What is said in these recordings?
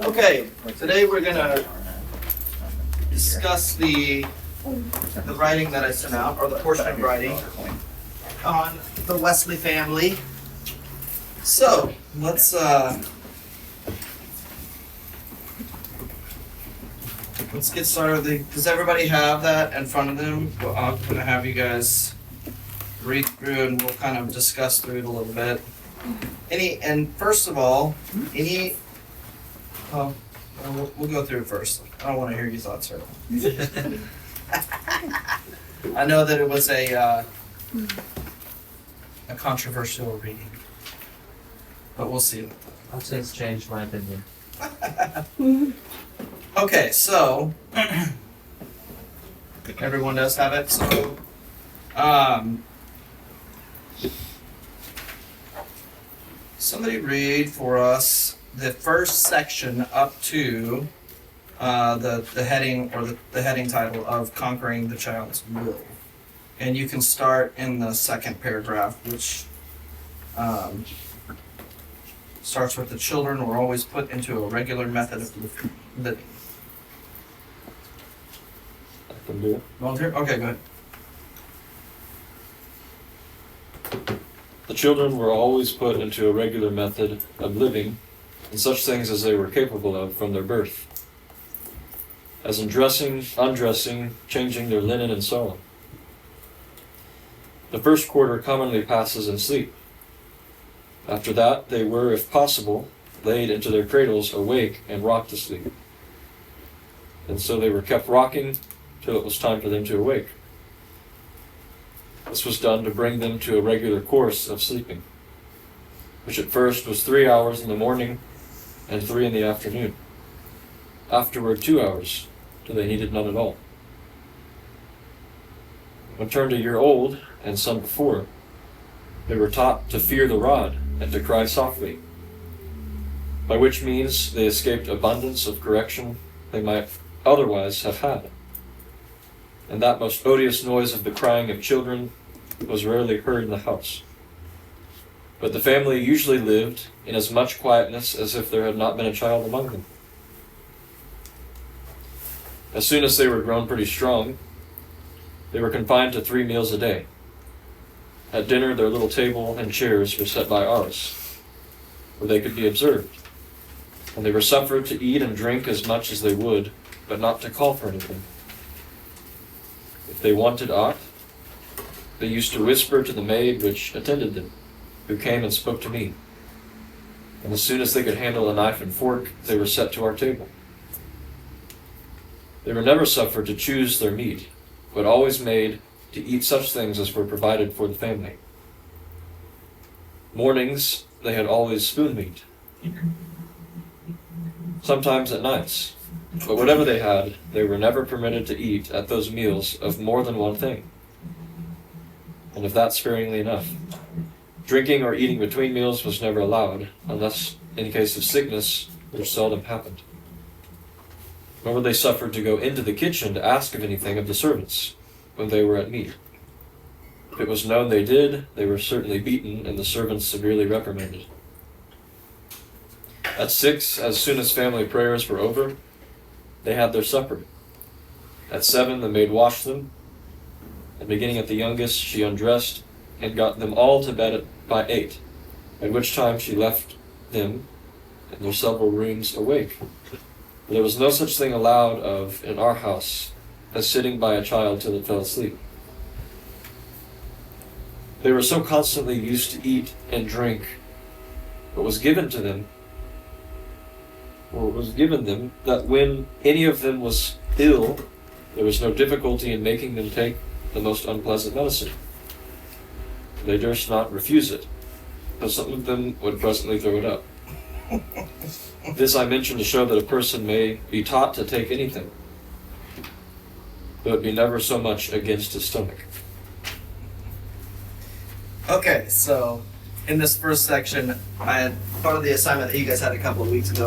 Okay, today we're gonna discuss the writing that I sent out, or the portion of writing on the Wesley family. So let's get started. Does everybody have that in front of them? Well, I'm gonna have you guys read through, and we'll kind of discuss through it a little bit. First of all, we'll go through it first. I don't want to hear your thoughts right now. I know that it was a controversial reading, but we'll see. I've since changed my opinion. Okay, so everyone does have it. So, somebody read for us the first section up to the heading, or the heading title of Conquering the Child's Will. And you can start in the second paragraph, which starts with the children were always put into a regular method of living. I can do it. Volunteer? Okay, go ahead. The children were always put into a regular method of living, and such things as they were capable of from their birth, as in dressing, undressing, changing their linen, and so on. The first quarter commonly passes in sleep. After that, they were, if possible, laid into their cradles, awake, and rocked to sleep. And so they were kept rocking till it was time for them to awake. This was done to bring them to a regular course of sleeping, which at first was 3 hours in the morning and 3 in the afternoon. Afterward 2 hours, till they needed none at all. When turned a year old, and some before, they were taught to fear the rod and to cry softly, by which means they escaped abundance of correction they might otherwise have had. And that most odious noise of the crying of children was rarely heard in the house. But the family usually lived in as much quietness as if there had not been a child among them. As soon as they were grown pretty strong, they were confined to 3 meals a day. At dinner, their little table and chairs were set by ours, where they could be observed, and they were suffered to eat and drink as much as they would, but not to call for anything. If they wanted aught, they used to whisper to the maid which attended them, who came and spoke to me. And as soon as they could handle a knife and fork, they were set to our table. They were never suffered to choose their meat, but always made to eat such things as were provided for the family. Mornings, they had always spoon meat. Sometimes at nights. But whatever they had, they were never permitted to eat at those meals of more than one thing, and of that sparingly enough. Drinking or eating between meals was never allowed, unless in case of sickness, which seldom happened. Nor were they suffered to go into the kitchen to ask of anything of the servants, when they were at meat. If it was known they did, they were certainly beaten, and the servants severely reprimanded. At 6, as soon as family prayers were over, they had their supper. At 7, the maid washed them, and beginning at the youngest, she undressed and got them all to bed by 8, at which time she left them in their several rooms awake. But there was no such thing allowed of in our house as sitting by a child till it fell asleep. They were so constantly used to eat and drink what was given to them, or was given them, that when any of them was ill, there was no difficulty in making them take the most unpleasant medicine. They durst not refuse it, though some of them would presently throw it up. This I mention to show that a person may be taught to take anything, though it be never so much against his stomach. Okay, so in this first section, I had part of the assignment that you guys had a couple of weeks ago.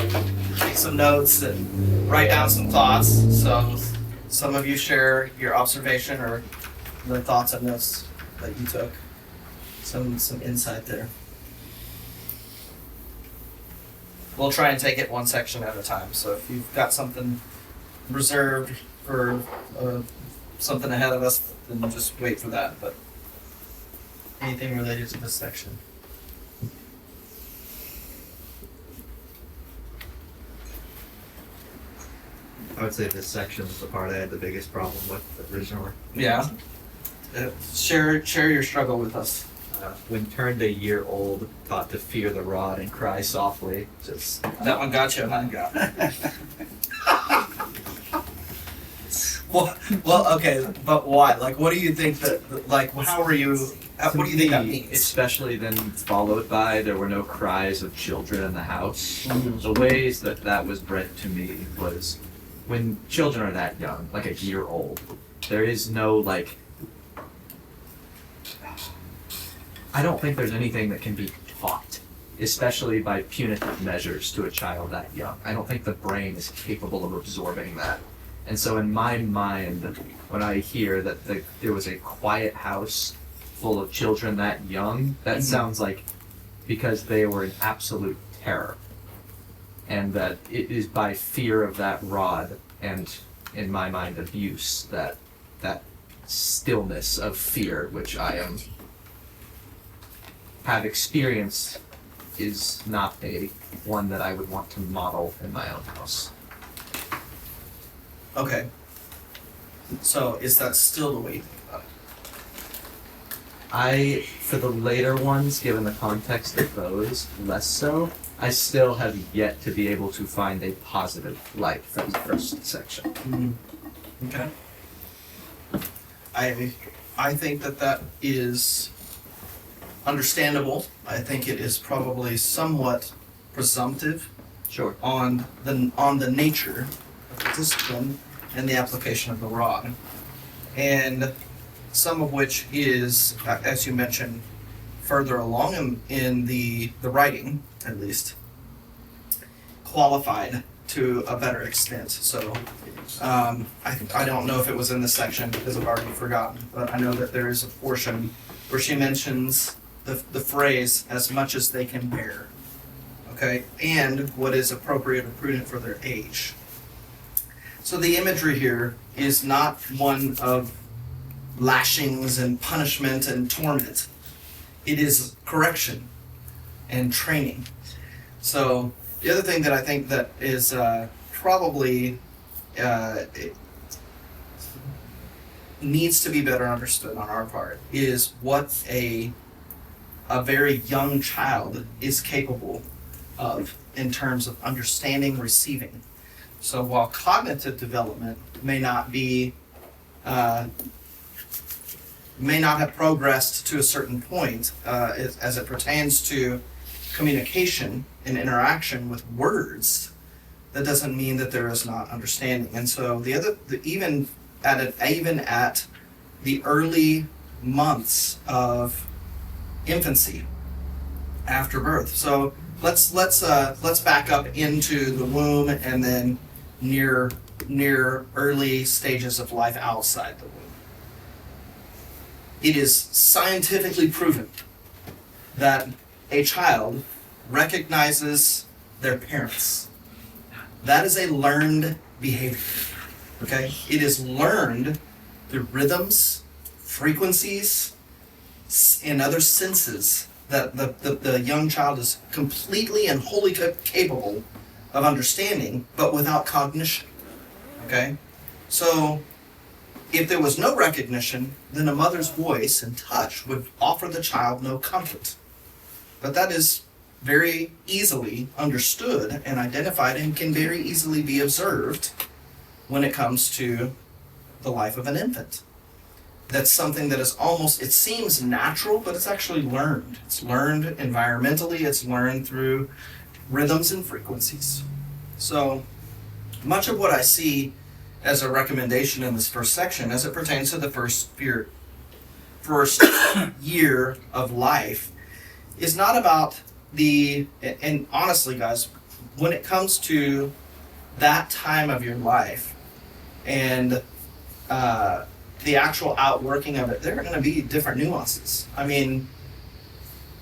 Take some notes and write down some thoughts. So some of you share your observation or the thoughts and notes that you took. Some insight there. we'll try and take it one section at a time. So if you've got something reserved for something ahead of us, then just wait for that. But anything related to this section? I would say this section is the part I had the biggest problem with originally. Yeah. Share your struggle with us. When turned a year old, taught to fear the rod and cry softly. Just That one got you, huh? Well, okay, but why? Like, what do you think that? Like, how are you? What do you think that means? Especially then followed by there were no cries of children in the house. Mhm. The ways that was bred to me was when children are that young, like a year old, there is no like. I don't think there's anything that can be taught, especially by punitive measures to a child that young. I don't think the brain is capable of absorbing that. And so in my mind, when I hear that there was a quiet house full of children that young, that sounds like because they were in absolute terror. And that it is by fear of that rod and, in my mind, abuse, that stillness of fear, which I have experienced, is not one that I would want to model in my own house. Okay. So is that still the way you think about it? For the later ones, given the context of those, less so. I still have yet to be able to find a positive light from the first section. Okay. I think that is understandable. I think it is probably somewhat presumptive Sure. on the nature of the discipline and the application of the rod, and some of which is, as you mentioned, further along in the writing, at least, qualified to a better extent. So I don't know if it was in this section because I've already forgotten, but I know that there is a portion where she mentions the phrase "as much as they can bear," okay, and what is appropriate or prudent for their age. So the imagery here is not one of lashings and punishment and torment. It is correction and training. So the other thing that I think that is probably it needs to be better understood on our part is what a very young child is capable of in terms of understanding, receiving. So while cognitive development may not have progressed to a certain point as it pertains to communication and interaction with words, that doesn't mean that there is not understanding. And so even at the early months of infancy after birth. So let's back up into the womb and then near early stages of life outside the womb. It is scientifically proven that a child recognizes their parents. That is a learned behavior. Okay? It is learned through rhythms, frequencies, and other senses that the young child is completely and wholly capable of understanding, but without cognition. Okay? So, if there was no recognition, then a mother's voice and touch would offer the child no comfort. But that is very easily understood and identified and can very easily be observed when it comes to the life of an infant. That's something that is almost, it seems natural, but it's actually learned. It's learned environmentally, it's learned through rhythms and frequencies. So much of what I see as a recommendation in this first section as it pertains to the first year of life is not about and honestly guys, when it comes to that time of your life and the actual outworking of it, there are going to be different nuances. I mean,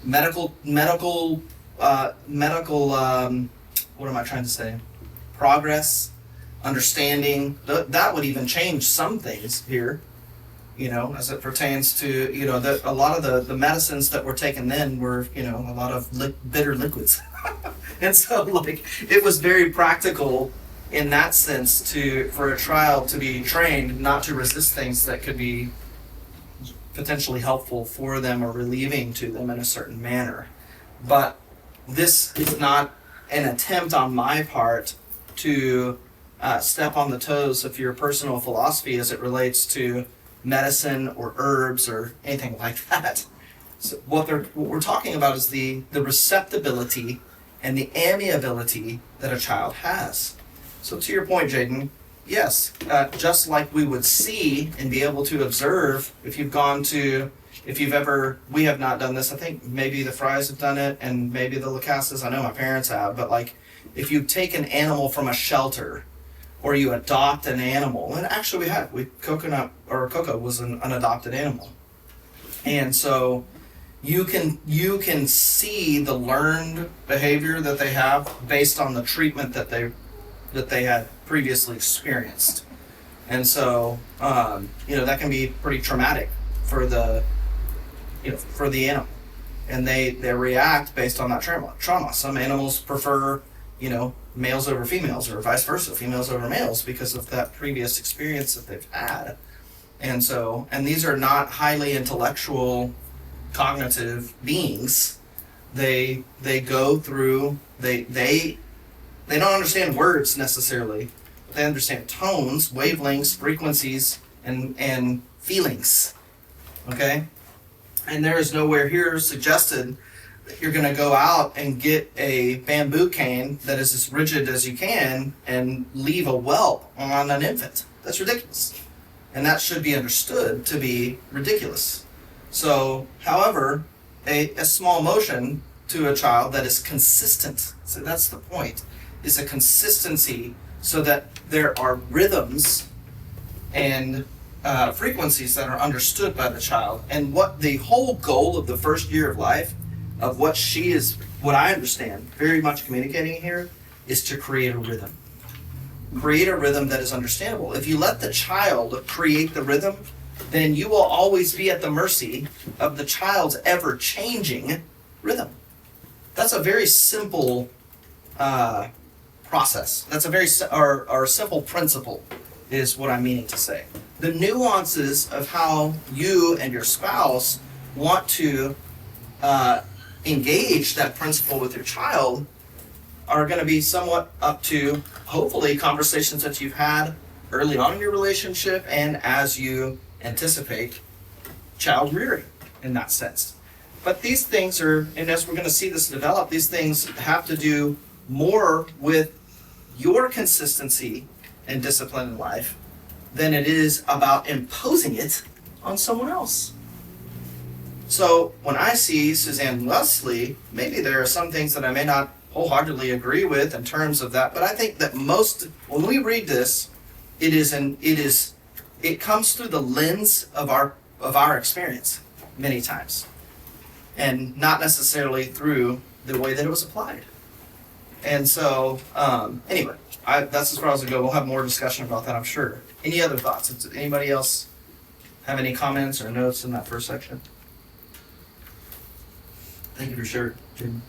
medical what am I trying to say? Progress, understanding. That would even change some things here, as it pertains to, a lot of the medicines that were taken then were, a lot of bitter liquids. And so, it was very practical in that sense for a child to be trained not to resist things that could be potentially helpful for them or relieving to them in a certain manner. But this is not an attempt on my part to step on the toes of your personal philosophy as it relates to medicine or herbs or anything like that. So what we're talking about is the receptibility and the amiability that a child has. So to your point, Jaden, yes, just like we would see and be able to observe we have not done this, I think maybe the Fries have done it and maybe the Lacastas, I know my parents have, but if you take an animal from a shelter or you adopt an animal, and actually Coco was an adopted animal. And so you can see the learned behavior that they have based on the treatment that they had previously experienced. And so, that can be pretty traumatic for the animal. And they react based on that trauma. Some animals prefer, males over females or vice versa, females over males because of that previous experience that they've had. And so, and these are not highly intellectual, cognitive beings. They go through, they don't understand words necessarily, but they understand tones, wavelengths, frequencies, and feelings. Okay? And there is nowhere here suggested that you're going to go out and get a bamboo cane that is as rigid as you can and leave a whelp on an infant. That's ridiculous. And that should be understood to be ridiculous. So, however, a small motion to a child that is consistent, so that's the point, is a consistency so that there are rhythms and frequencies that are understood by the child. And what the whole goal of the first year of life, of what I understand, very much communicating here, is to create a rhythm. Create a rhythm that is understandable. If you let the child create the rhythm, then you will always be at the mercy of the child's ever-changing rhythm. That's a very simple process. That's a very simple principle, is what I'm meaning to say. The nuances of how you and your spouse want to engage that principle with your child are going to be somewhat up to, hopefully, conversations that you've had early on in your relationship and as you anticipate child rearing in that sense. But these things are, and as we're going to see this develop, these things have to do more with your consistency and discipline in life than it is about imposing it on someone else. So when I see Suzanne and Wesley, maybe there are some things that I may not wholeheartedly agree with in terms of that, but I think that when we read this, it comes through the lens of our experience many times, and not necessarily through the way that it was applied. And so, anyway, that's as far as I go. We'll have more discussion about that, I'm sure. Any other thoughts? Does anybody else have any comments or notes in that first section? Thank you for sharing, Jim.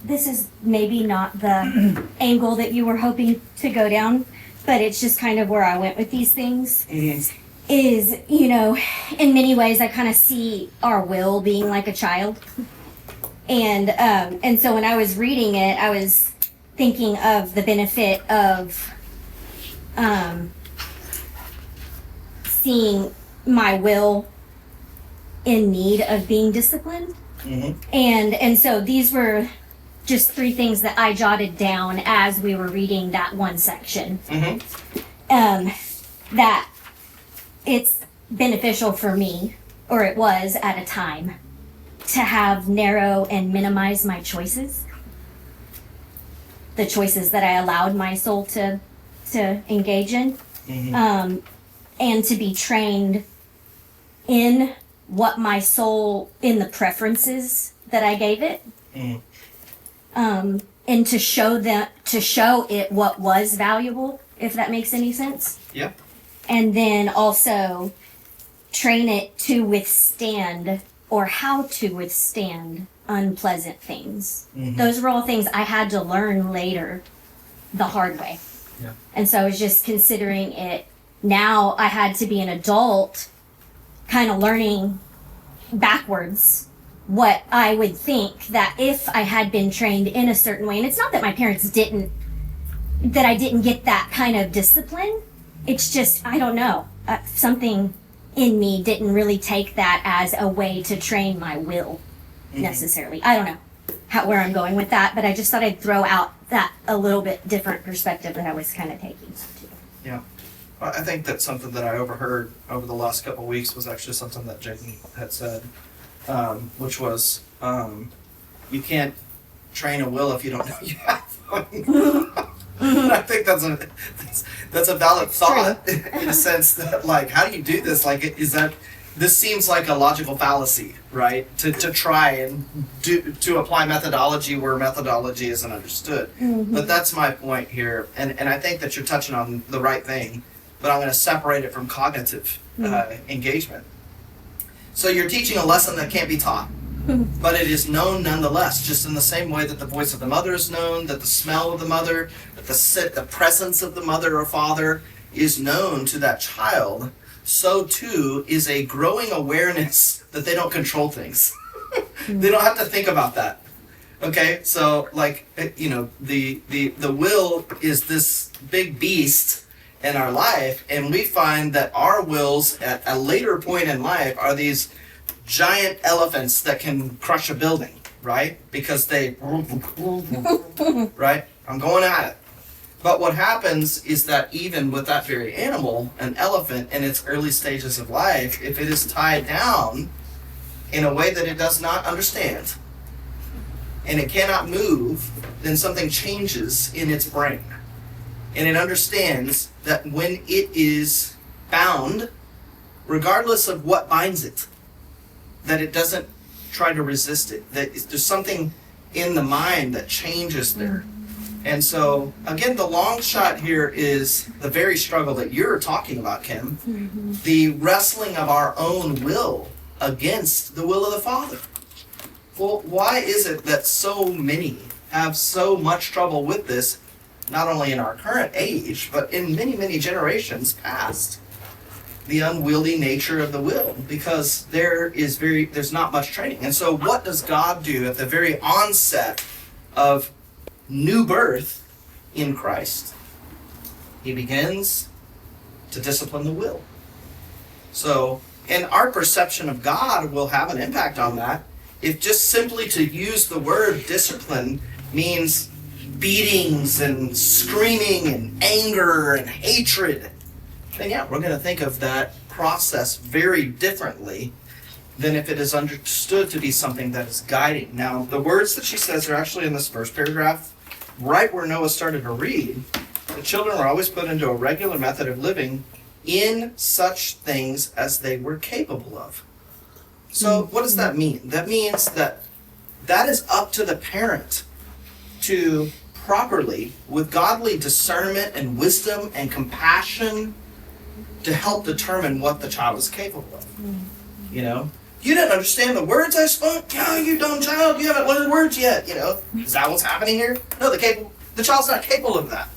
This is maybe not the angle that you were hoping to go down, but it's just kind of where I went with these things. Mm-hmm. Is, in many ways I kind of see our will being like a child. And so when I was reading it, I was thinking of the benefit of seeing my will in need of being disciplined. Mm-hmm. And so these were just 3 things that I jotted down as we were reading that one section. Mm-hmm. That it's beneficial for me, or it was at a time, to have narrow and minimize my choices. The choices that I allowed my soul to to engage in, Mhm. and to be trained in what my soul, in the preferences that I gave it, Mm. and to show it what was valuable, if that makes any sense. Yeah. And then also train it to withstand, or how to withstand, unpleasant things. Mhm. Those were all things I had to learn later the hard way. Yeah. And so I was just considering it now. I had to be an adult, kind of learning backwards what I would think that if I had been trained in a certain way. And it's not that my parents didn't, that I didn't get that kind of discipline. It's just, I don't know, something in me didn't really take that as a way to train my will necessarily. I don't know where I'm going with that, but I just thought I'd throw out that a little bit different perspective that I was kind of taking. Yeah. I think that's something that I overheard over the last couple of weeks was actually something that Jaden had said, which was, you can't train a will if you don't know you have one. I think that's a valid thought in a sense that, like, how do you do this? Like, this seems like a logical fallacy, right? To try and to apply methodology where methodology isn't understood. Mm-hmm. But that's my point here, and I think that you're touching on the right thing. But I'm going to separate it from cognitive engagement. So you're teaching a lesson that can't be taught, but it is known nonetheless, just in the same way that the voice of the mother is known, that the smell of the mother, that the presence of the mother or father is known to that child. So too is a growing awareness that they don't control things. They don't have to think about that. Okay, so like, you know, the will is this big beast in our life, and we find that our wills at a later point in life are these giant elephants that can crush a building, right? Because they, right? I'm going at it. But what happens is that even with that very animal, an elephant in its early stages of life, if it is tied down in a way that it does not understand, and it cannot move, then something changes in its brain. And it understands that when it is bound, regardless of what binds it, that it doesn't try to resist it. That there's something in the mind that changes there. And so, again, the long shot here is the very struggle that you're talking about, Kim. Mm-hmm. The wrestling of our own will against the will of the Father. Well, why is it that so many have so much trouble with this, not only in our current age, but in many, many generations past? The unwieldy nature of the will, because there's not much training. And so what does God do at the very onset of new birth in Christ? He begins to discipline the will. So, and our perception of God will have an impact on that. If just simply to use the word discipline means beatings and screaming and anger and hatred, then yeah, we're going to think of that process very differently than if it is understood to be something that is guiding. Now, the words that she says are actually in this first paragraph, right where Noah started to read. The children were always put into a regular method of living in such things as they were capable of. So what does that mean? That means that is up to the parent to properly, with godly discernment and wisdom and compassion, to help determine what the child is capable of. You know? You didn't understand the words I spoke? Yeah, you dumb child, you haven't learned words yet, you know? Is that what's happening here? No, the child's not capable of that.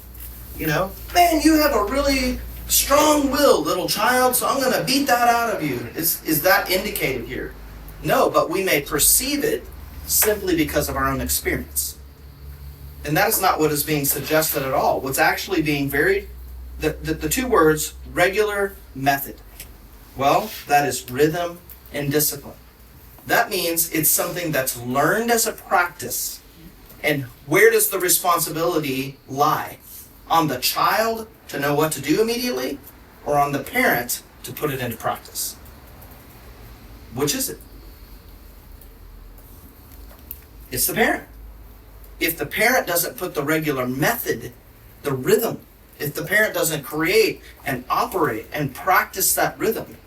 You know? Man, you have a really strong will, little child, so I'm gonna beat that out of you. Is that indicated here? No, but we may perceive it simply because of our own experience. And that is not what is being suggested at all. What's actually being the two words, regular method. Well, that is rhythm and discipline. That means it's something that's learned as a practice. And where does the responsibility lie? On the child to know what to do immediately, or on the parent to put it into practice? Which is it? It's the parent. If the parent doesn't put the regular method, the rhythm, if the parent doesn't create and operate and practice that rhythm,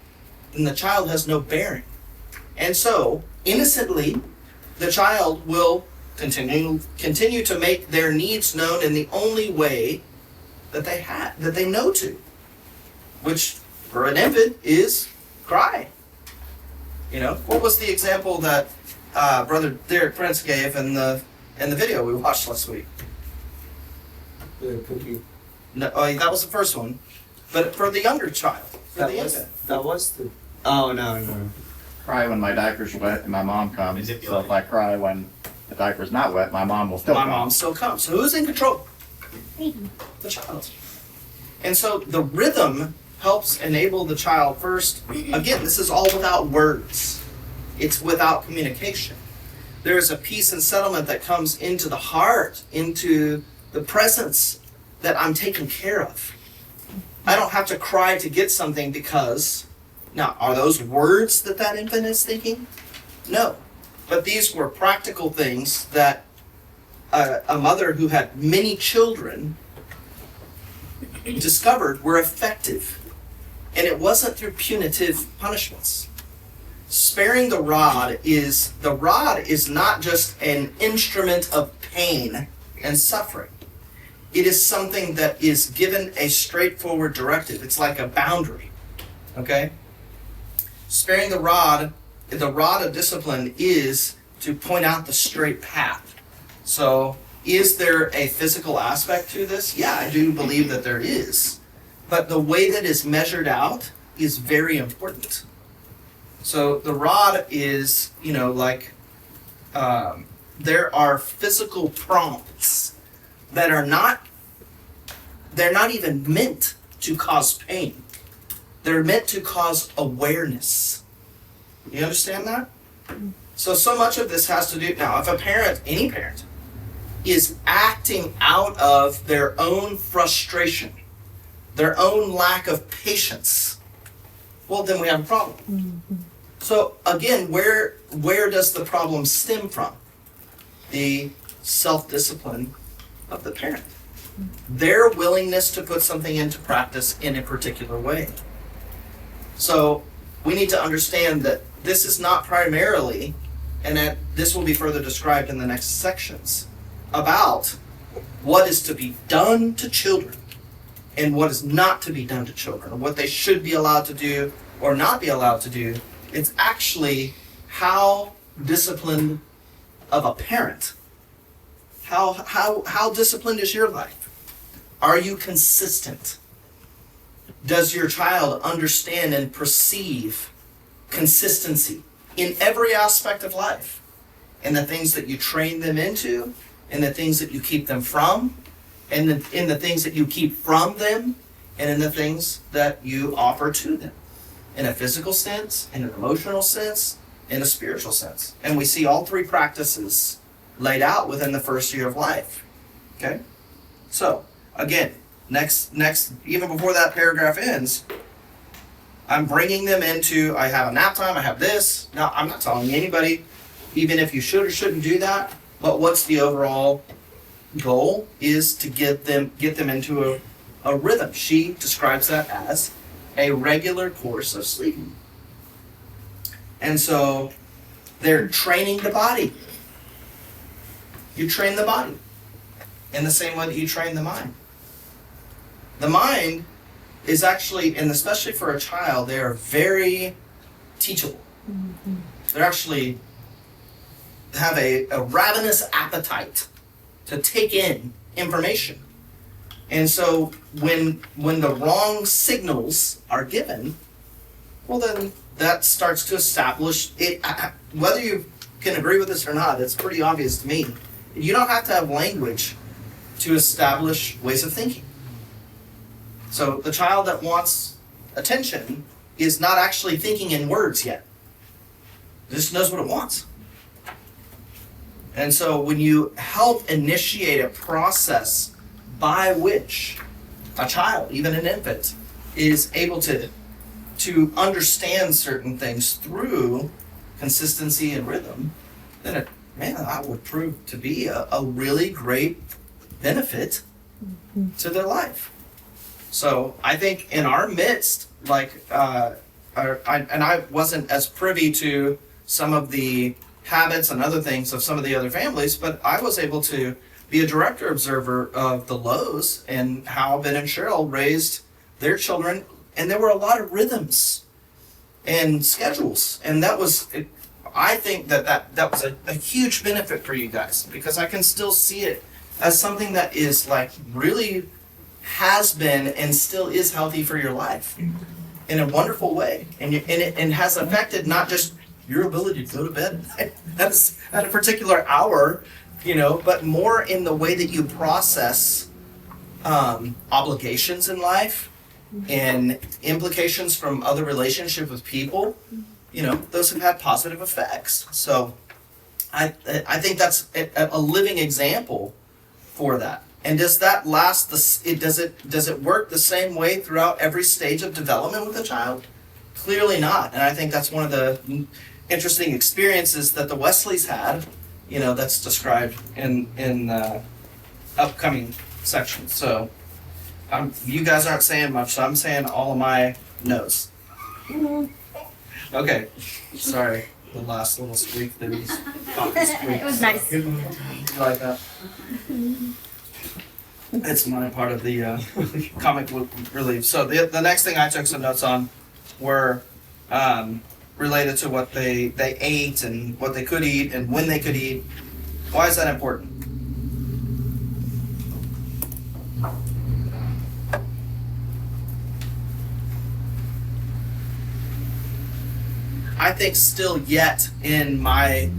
then the child has no bearing. And so, innocently, the child will continue to make their needs known in the only way that they know to, which for an infant is cry. You know, what was the example that Brother Derek Prince gave in the video we watched last week? The cookie. No, that was the first one, but for the younger child, for the infant. That was the. Oh no. Cry when my diaper's wet and my mom comes. So if I cry when the diaper's not wet, my mom will still My come. mom still comes. So who's in control? Baby. The child. And so the rhythm helps enable the child first. Again, this is all without words. It's without communication. There is a peace and settlement that comes into the heart, into the presence that I'm taken care of. I don't have to cry to get something because, now, are those words that infant is thinking? No. But these were practical things that a mother who had many children discovered were effective. And it wasn't through punitive punishments. Sparing the rod is not just an instrument of pain and suffering. It is something that is given a straightforward directive. It's like a boundary. Okay? Sparing the rod of discipline is to point out the straight path. So, is there a physical aspect to this? Yeah, I do believe that there is. But the way that is measured out is very important. So the rod is, there are physical prompts that they're not even meant to cause pain. They're meant to cause awareness. You understand that? So much of this has to do, now if a parent, any parent, is acting out of their own frustration, their own lack of patience, well, then we have a problem. Mm-hmm. So again, where does the problem stem from? The self-discipline of the parent. Their willingness to put something into practice in a particular way. So we need to understand that this is not primarily, and that this will be further described in the next sections, about what is to be done to children and what is not to be done to children, or what they should be allowed to do or not be allowed to do. It's actually how disciplined of a parent. How disciplined is your life? Are you consistent? Does your child understand and perceive consistency in every aspect of life? In the things that you train them into, in the things that you keep them from, and in the things that you keep from them, and in the things that you offer to them. In a physical sense, in an emotional sense, in a spiritual sense. And we see all three practices laid out within the first year of life. Okay? So, again, next, even before that paragraph ends, I'm bringing them into, I have a nap time, I have this. Now, I'm not telling anybody, even if you should or shouldn't do that, but what's the overall goal is to get them into a rhythm. She describes that as a regular course of sleeping. And so they're training the body. You train the body in the same way that you train the mind. The mind is actually, and especially for a child, they are very teachable. Mm-hmm. They actually have a ravenous appetite to take in information. And so when the wrong signals are given, well then that starts to establish it. Whether you can agree with this or not, it's pretty obvious to me. You don't have to have language to establish ways of thinking. So the child that wants attention is not actually thinking in words yet. It just knows what it wants. And so when you help initiate a process by which a child, even an infant, is able to understand certain things through consistency and rhythm, then that would prove to be a really great benefit to their life. So I think in our midst, I wasn't as privy to some of the habits and other things of some of the other families, but I was able to be a direct observer of the Lowe's and how Ben and Cheryl raised their children, and there were a lot of rhythms and schedules, and that was, I think that was a huge benefit for you guys, because I can still see it as something that is like really has been and still is healthy for your life in a wonderful way, and it has affected not just your ability to go to bed at a particular hour, but more in the way that you process obligations in life and implications from other relationships with people. Those have had positive effects. So I think that's a living example for that. And does that last? Does it work the same way throughout every stage of development with a child? Clearly not. And I think that's one of the interesting experiences that the Wesleys had. That's described in upcoming sections. So you guys aren't saying much, so I'm saying all of my notes. Okay, sorry, the last little squeak that was. It was nice. You like that? It's my part of the comic book relief. So the next thing I took some notes on were related to what they ate and what they could eat and when they could eat. Why is that important? I think still yet in my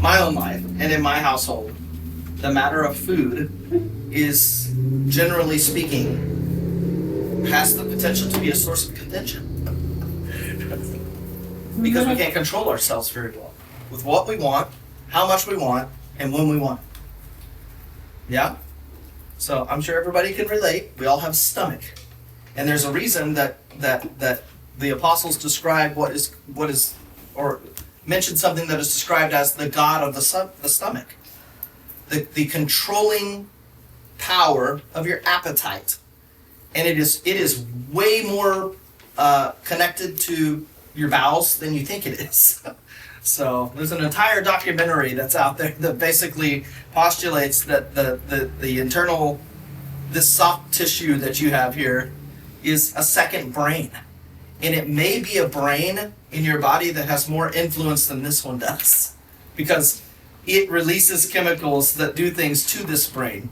own life and in my household, the matter of food is, generally speaking, has the potential to be a source of contention. Because we can't control ourselves very well with what we want, how much we want, and when we want it. Yeah? So I'm sure everybody can relate. We all have a stomach. And there's a reason that the apostles describe what is or mention something that is described as the god of the stomach. The controlling power of your appetite. And it is way more connected to your bowels than you think it is. So there's an entire documentary that's out there that basically postulates that the internal, this soft tissue that you have here is a second brain. And it may be a brain in your body that has more influence than this one does, because it releases chemicals that do things to this brain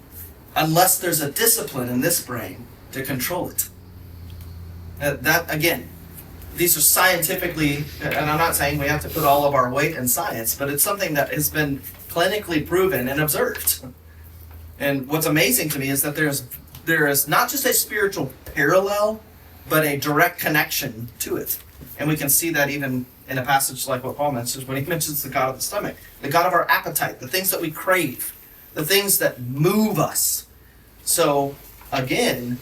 unless there's a discipline in this brain to control it. That again, these are scientifically, and I'm not saying we have to put all of our weight in science, but it's something that has been clinically proven and observed. And what's amazing to me is that there is not just a spiritual parallel, but a direct connection to it. And we can see that even in a passage like what Paul mentions when he mentions the God of the stomach, the God of our appetite, the things that we crave, the things that move us. So again,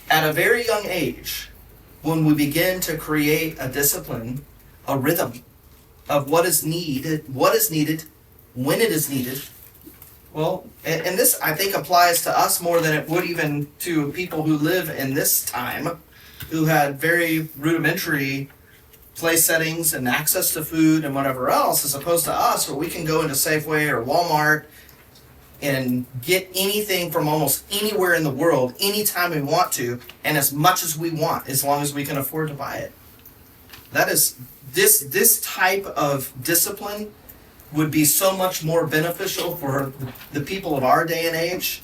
at a very young age, when we begin to create a discipline, a rhythm of what is needed, when it is needed, well, and this I think applies to us more than it would even to people who live in this time, who had very rudimentary place settings and access to food and whatever else, as opposed to us, where we can go into Safeway or Walmart and get anything from almost anywhere in the world, anytime we want to, and as much as we want, as long as we can afford to buy it. That is, this type of discipline would be so much more beneficial for the people of our day and age,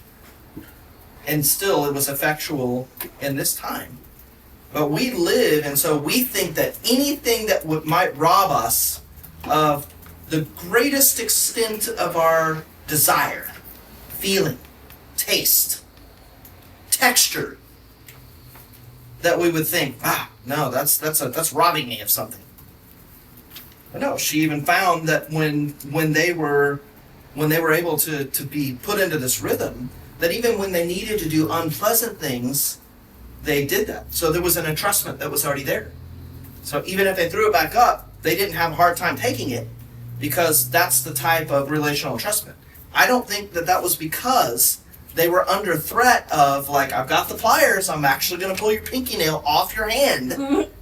and still it was effectual in this time. But we live, and so we think that anything that might rob us of the greatest extent of our desire, feeling, taste, texture, that we would think, no, that's robbing me of something. But no, she even found that when they were able to be put into this rhythm, that even when they needed to do unpleasant things, they did that. So there was an entrustment that was already there. So even if they threw it back up, they didn't have a hard time taking it, because that's the type of relational entrustment. I don't think that was because they were under threat of like, I've got the pliers, I'm actually going to pull your pinky nail off your hand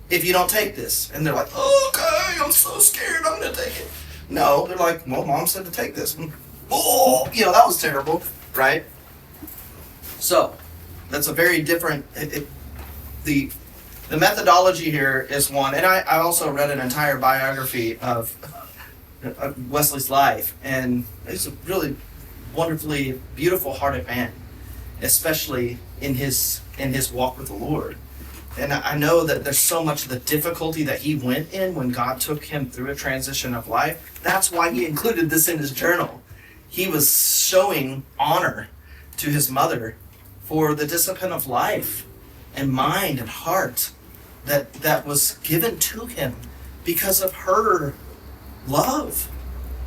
if you don't take this. And they're like, okay, I'm so scared, I'm going to take it. No, they're like, well, mom said to take this. Oh, that was terrible, right? So that's a very different, the methodology here is one, and I also read an entire biography of Wesley's life, and he's a really wonderfully beautiful hearted man, especially in his walk with the Lord. And I know that there's so much of the difficulty that he went in when God took him through a transition of life. That's why he included this in his journal. He was showing honor to his mother for the discipline of life and mind and heart that was given to him because of her love,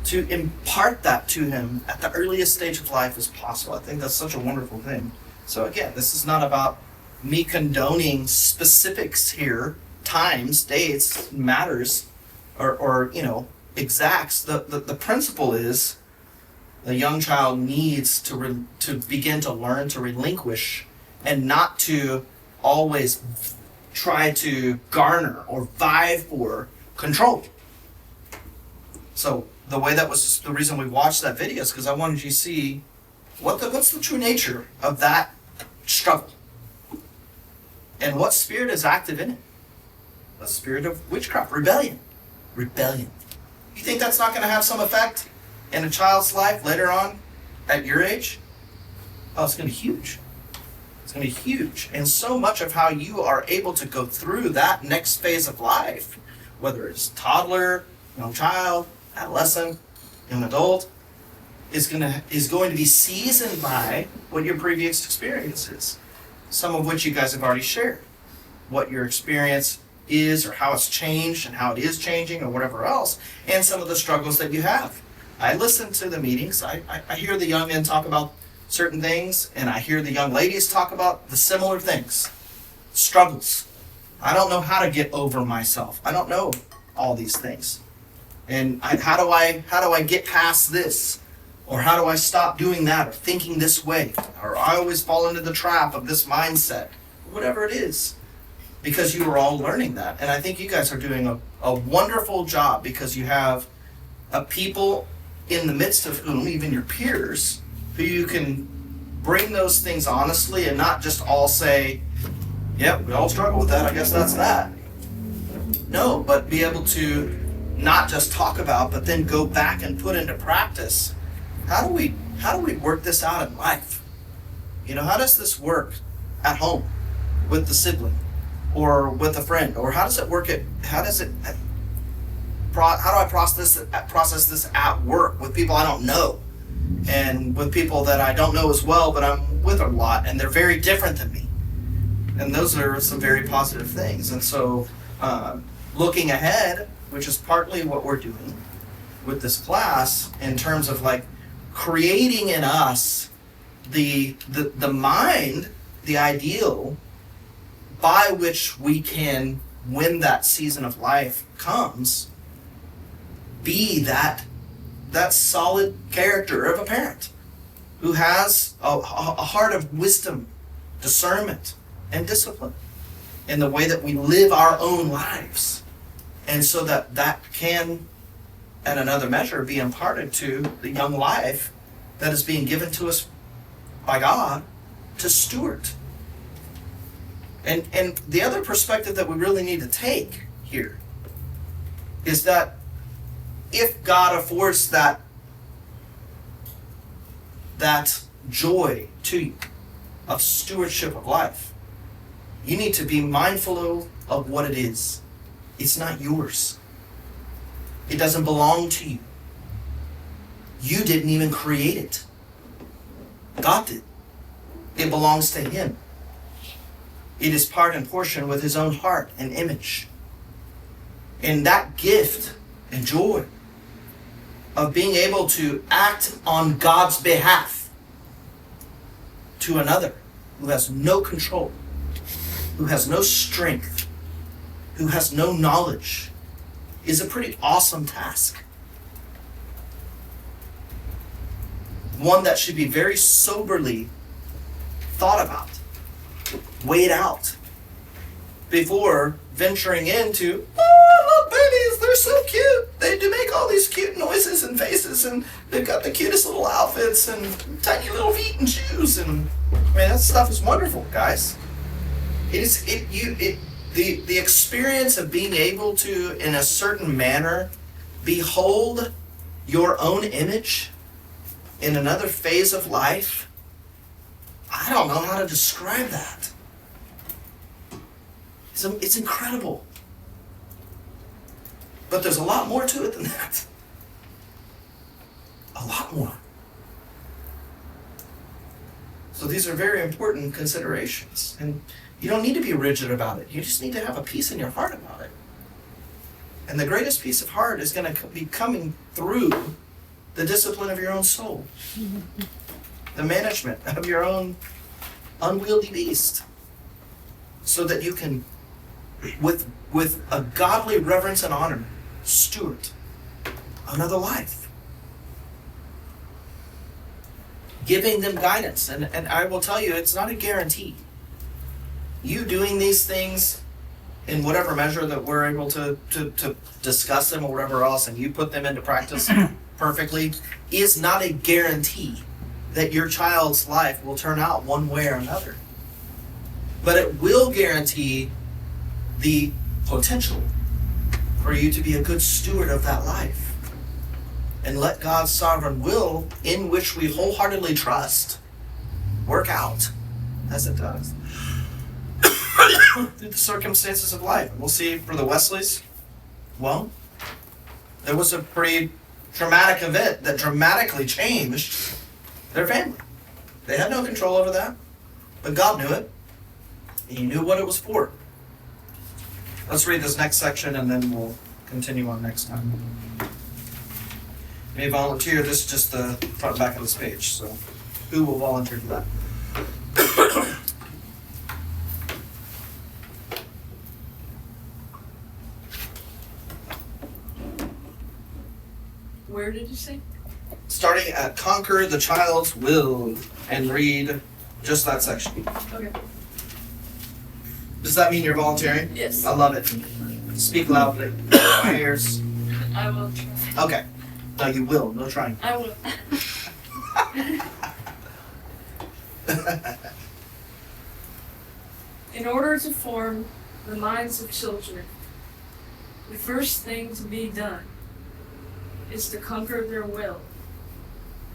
to impart that to him at the earliest stage of life as possible. I think that's such a wonderful thing. So again, this is not about me condoning specifics here, times, dates, matters, or exacts. The principle is the young child needs to begin to learn to relinquish and not to always try to garner or vie for control. So the way that was the reason we watched that video is because I wanted you to see what's the true nature of that struggle and what spirit is active in it. The spirit of witchcraft, rebellion. You think that's not going to have some effect in a child's life later on at your age? Oh, it's going to be huge. It's going to be huge. And so much of how you are able to go through that next phase of life, whether it's toddler, young child, adolescent, young adult, is going to be seasoned by what your previous experience is. Some of which you guys have already shared. What your experience is or how it's changed and how it is changing or whatever else, and some of the struggles that you have. I listen to the meetings. I hear the young men talk about certain things, and I hear the young ladies talk about the similar things. Struggles. I don't know how to get over myself. I don't know all these things. And how do I get past this? Or how do I stop doing that or thinking this way? Or I always fall into the trap of this mindset. Whatever it is. Because you are all learning that. And I think you guys are doing a wonderful job because you have a people in the midst of whom, even your peers, who you can bring those things honestly and not just all say, yep, we all struggle with that, I guess that's that. No, but be able to not just talk about, but then go back and put into practice. How do we work this out in life? How does this work at home with the sibling or with a friend? Or how do I process this at work with people I don't know and with people that I don't know as well, but I'm with a lot and they're very different than me? And those are some very positive things. And so looking ahead, which is partly what we're doing with this class in terms of like creating in us the mind, the ideal by which we can, when that season of life comes, be that solid character of a parent who has a heart of wisdom, discernment, and discipline in the way that we live our own lives. And so that can, at another measure, be imparted to the young life that is being given to us by God to steward. And the other perspective that we really need to take here is that if God affords that joy to you of stewardship of life, you need to be mindful of what it is. It's not yours. It doesn't belong to you. You didn't even create it. God did. It belongs to Him. It is part and portion with His own heart and image. And that gift and joy of being able to act on God's behalf to another who has no control, who has no strength, who has no knowledge, is a pretty awesome task. One that should be very soberly thought about, weighed out, before venturing into, oh, look, babies, they're so cute. They do make all these cute noises and faces, and they've got the cutest little outfits and tiny little feet and shoes. And I mean, that stuff is wonderful, guys. The experience of being able to, in a certain manner, behold your own image in another phase of life. I don't know how to describe that. It's incredible. But there's a lot more to it than that. A lot more. So these are very important considerations. And you don't need to be rigid about it. You just need to have a peace in your heart about it. And the greatest peace of heart is going to be coming through the discipline of your own soul. The management of your own unwieldy beast. So that you can, with a godly reverence and honor, steward another life. Giving them guidance. And I will tell you, it's not a guarantee. You doing these things in whatever measure that we're able to discuss them or whatever else, and you put them into practice perfectly, is not a guarantee that your child's life will turn out one way or another. But it will guarantee the potential for you to be a good steward of that life. And let God's sovereign will, in which we wholeheartedly trust, work out as it does through the circumstances of life. We'll see for the Wesleys, well, there was a pretty traumatic event that dramatically changed their family. They had no control over that, but God knew it. He knew what it was for. Let's read this next section and then we'll continue on next time. May volunteer. This is just the front and back of this page. So who will volunteer for that? Where did you say? Starting at conquer the child's will and read just that section. Okay. Does that mean you're volunteering? Yes. I love it. Speak loudly. My ears. I will try. Okay. No, you will. No trying. I will. In order to form the minds of children, the first thing to be done is to conquer their will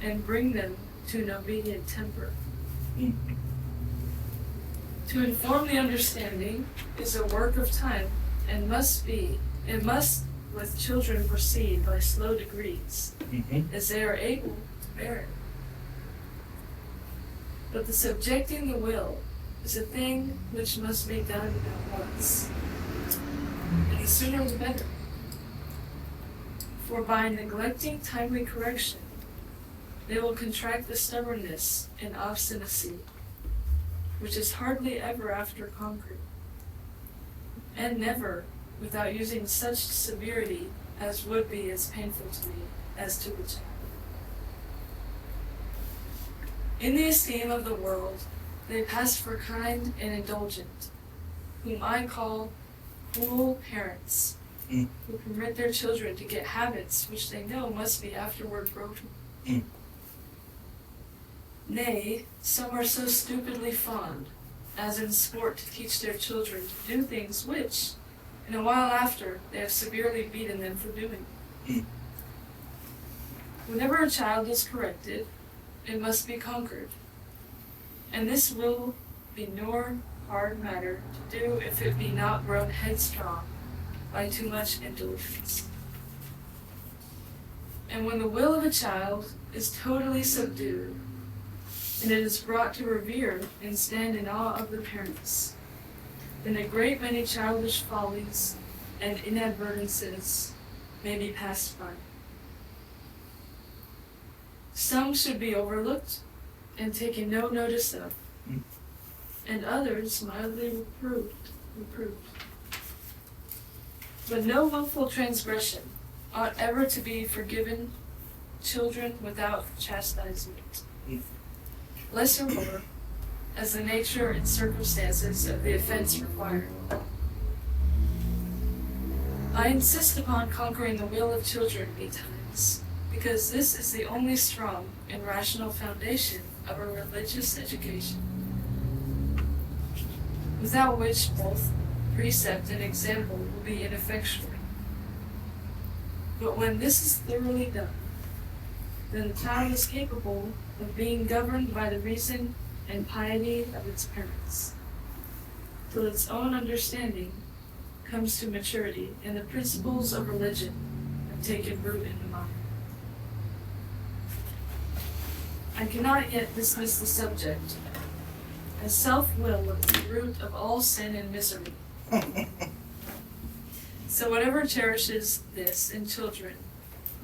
and bring them to an obedient temper. To inform the understanding is a work of time and must with children proceed by slow degrees, as they are able to bear it. But the subjecting the will is a thing which must be done at once, and the sooner the better. For by neglecting timely correction, they will contract the stubbornness and obstinacy, which is hardly ever after conquered, and never without using such severity as would be as painful to me as to the child. In the esteem of the world, they pass for kind and indulgent, whom I call cruel parents, who permit their children to get habits which they know must be afterward broken. Nay, some are so stupidly fond, as in sport to teach their children to do things which, in a while after, they have severely beaten them for doing. Whenever a child is corrected, it must be conquered, and this will be no hard matter to do if it be not grown headstrong by too much indulgence. And when the will of a child is totally subdued, and it is brought to revere and stand in awe of the parents, then a great many childish follies and inadvertences may be passed by. Some should be overlooked and taken no notice of, and others mildly reproved. But no willful transgression ought ever to be forgiven children without chastisement. Less or more, as the nature and circumstances of the offense require. I insist upon conquering the will of children betimes, because this is the only strong and rational foundation of a religious education, without which both precept and example will be ineffectual. But when this is thoroughly done, then the child is capable of being governed by the reason and piety of its parents, till its own understanding comes to maturity and the principles of religion have taken root in the mind. I cannot yet dismiss the subject, as self-will is the root of all sin and misery. So whatever cherishes this in children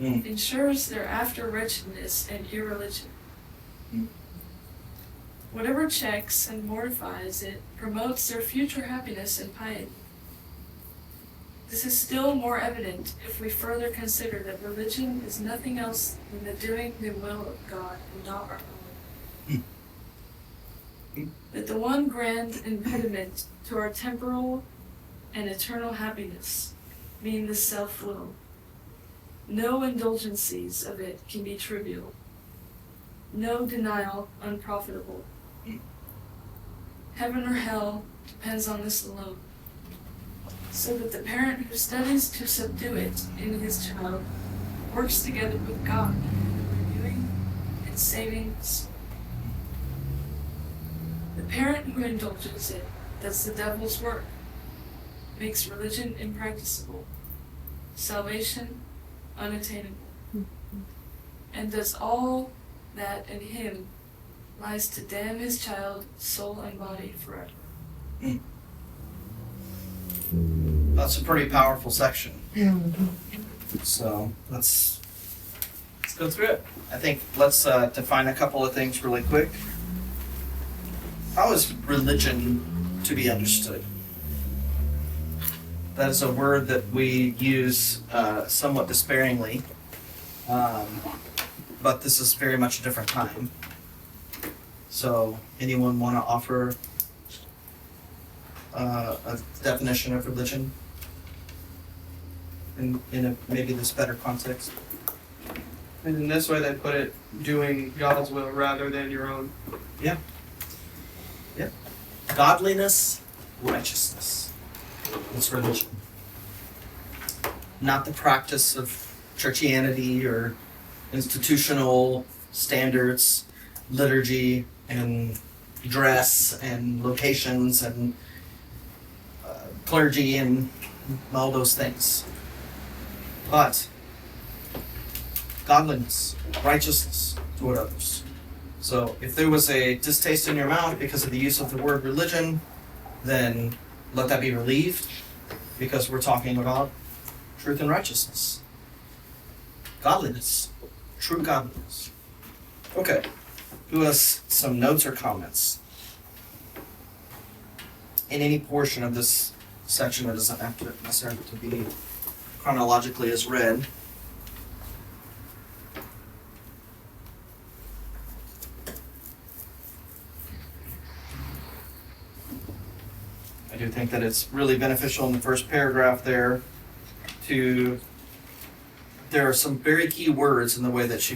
ensures their after wretchedness and irreligion. Whatever checks and mortifies it promotes their future happiness and piety. This is still more evident if we further consider that religion is nothing else than the doing the will of God and not our own. That the one grand impediment to our temporal and eternal happiness being the self-will, no indulgencies of it can be trivial, no denial unprofitable. Heaven or hell depends on this alone, so that the parent who studies to subdue it in his child works together with God in renewing and saving the soul. The parent who indulges it does the devil's work, makes religion impracticable, salvation unattainable, and does all that in him lies to damn his child, soul and body forever. That's a pretty powerful section. So let's go through it. I think let's define a couple of things really quick. How is religion to be understood? That is a word that we use somewhat despairingly, but this is very much a different time. So, anyone want to offer a definition of religion in maybe this better context? And in this way, they put it doing God's will rather than your own. Yeah. Godliness, righteousness. That's religion. Not the practice of churchianity or institutional standards, liturgy and dress and locations and clergy and all those things. But godliness, righteousness toward others. So if there was a distaste in your mouth because of the use of the word religion, then let that be relieved, because we're talking about truth and righteousness. Godliness. True godliness. Okay. Who has some notes or comments? In any portion of this section that doesn't have to necessarily to be chronologically as read. I do think that it's really beneficial in the first paragraph there there are some very key words in the way that she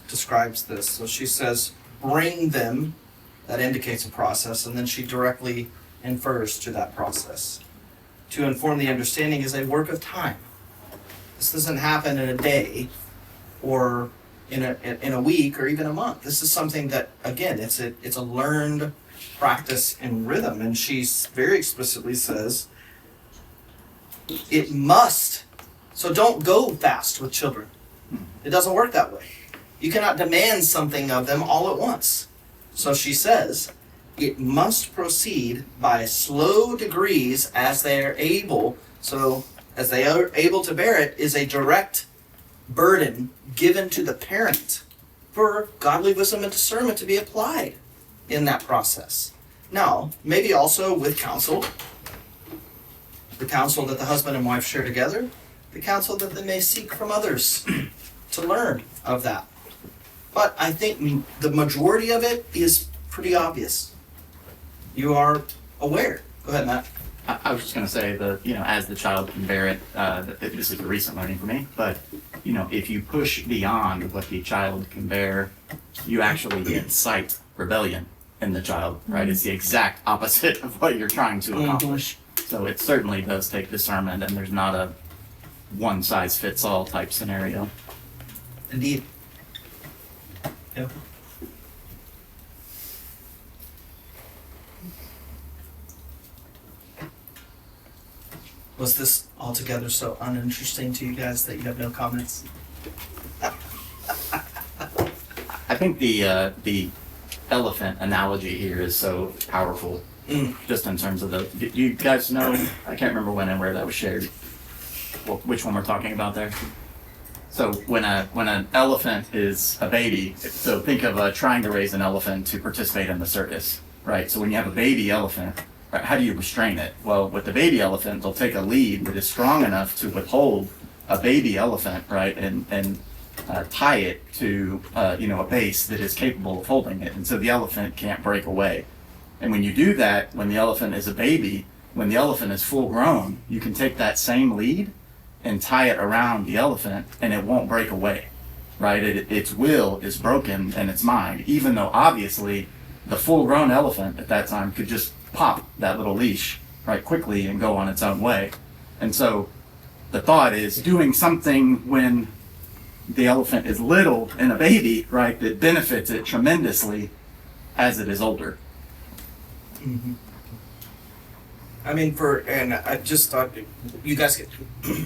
describes this. So she says, bring them, that indicates a process, and then she directly infers to that process. To inform the understanding is a work of time. This doesn't happen in a day or in a week or even a month. This is something that, again, it's a learned practice and rhythm. And she very explicitly says, it must. So don't go fast with children. It doesn't work that way. You cannot demand something of them all at once. So she says, it must proceed by slow degrees as they are able. So as they are able to bear it is a direct burden given to the parent for godly wisdom and discernment to be applied in that process. Now, maybe also with counsel, the counsel that the husband and wife share together, the counsel that they may seek from others to learn of that. But I think the majority of it is pretty obvious. you are aware. Go ahead, Matt. I was just going to say that, as the child can bear it, that this is a recent learning for me, but, if you push beyond what the child can bear, you actually incite rebellion in the child, right? It's the exact opposite of what you're trying to accomplish. So it certainly does take discernment, and there's not a one-size-fits-all type scenario. Indeed. Yeah. Was this altogether so uninteresting to you guys that you have no comments? I think the elephant analogy here is so powerful, just in terms of do you guys know, I can't remember when and where that was shared, which one we're talking about there. So when an elephant is a baby, so think of trying to raise an elephant to participate in the circus, right? So when you have a baby elephant, right, how do you restrain it? Well, with the baby elephant, they'll take a lead that is strong enough to withhold a baby elephant, right, and tie it to a base that is capable of holding it, and so the elephant can't break away. And when you do that, when the elephant is a baby, when the elephant is full grown, you can take that same lead and tie it around the elephant, and it won't break away, right? Its will is broken and its mind, even though obviously the full-grown elephant at that time could just pop that little leash right quickly and go on its own way. And so the thought is doing something when the elephant is little and a baby, right, that benefits it tremendously as it is older. Mm-hmm. I mean, and I just thought you guys could,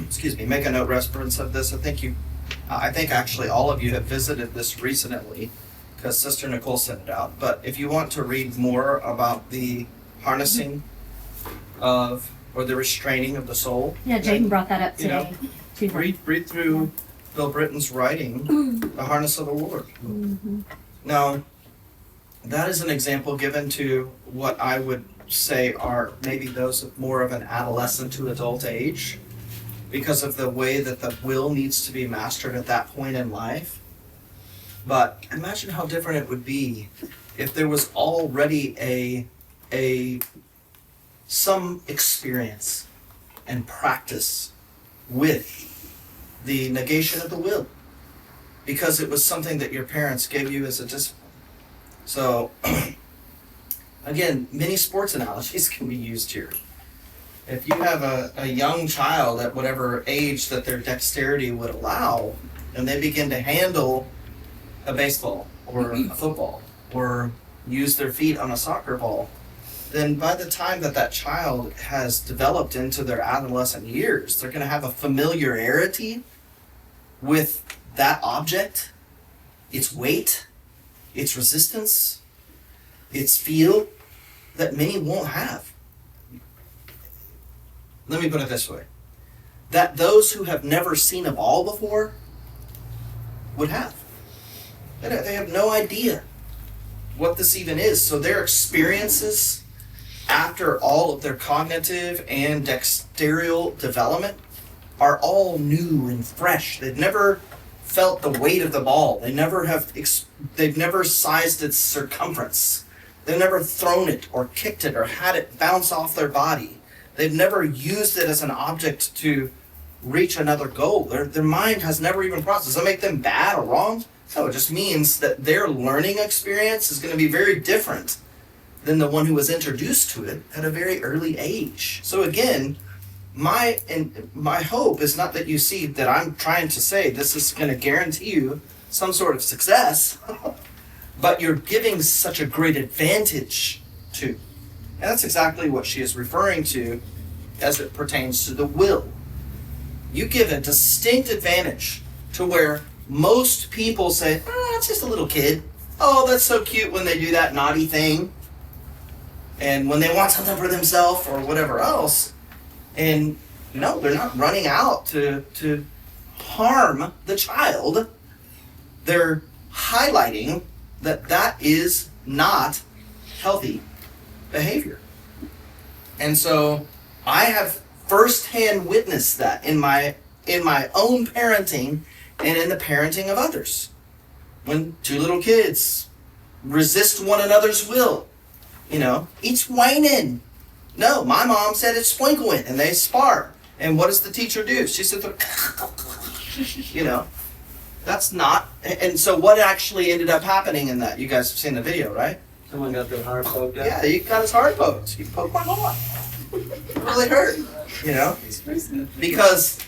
excuse me, make a note reference of this. I think actually all of you have visited this recently because Sister Nicole sent it out. But if you want to read more about the harnessing of, or the restraining of the soul. Yeah, Jaden brought that up today. Read through Bill Britton's writing, The Harness of the Lord. Mm-hmm. Now, that is an example given to what I would say are maybe those of more of an adolescent to adult age, because of the way that the will needs to be mastered at that point in life. But imagine how different it would be if there was already some experience and practice with the negation of the will, because it was something that your parents gave you as a discipline. So again, many sports analogies can be used here. If you have a young child at whatever age that their dexterity would allow, and they begin to handle a baseball or a football or use their feet on a soccer ball, then by the time that child has developed into their adolescent years, they're going to have a familiarity with that object, its weight, its resistance, its feel, that many won't have. Let me put it this way. That those who have never seen a ball before would have. They have no idea what this even is. So their experiences after all of their cognitive and dexterous development are all new and fresh. They've never felt the weight of the ball. They've never sized its circumference. They've never thrown it or kicked it or had it bounce off their body. They've never used it as an object to reach another goal. Their mind has never even processed. Does that make them bad or wrong? No, it just means that their learning experience is going to be very different than the one who was introduced to it at a very early age. So again, my hope is not that you see that I'm trying to say this is going to guarantee you some sort of success, but you're giving such a great advantage to. And that's exactly what she is referring to as it pertains to the will. You give a distinct advantage to where most people say, it's just a little kid. Oh, that's so cute when they do that naughty thing. And when they want something for themselves or whatever else. And no, they're not running out to harm the child. They're highlighting that is not healthy behavior. And so I have firsthand witnessed that in my own parenting and in the parenting of others. When two little kids resist one another's will, It's whining. No, my mom said it's sprinkling, and they spar. And what does the teacher do? She sits there, that's not. And so what actually ended up happening in that? You guys have seen the video, right? Someone got their heart poked out. Yeah, he got his heart poked. He poked my heart. It really hurt, because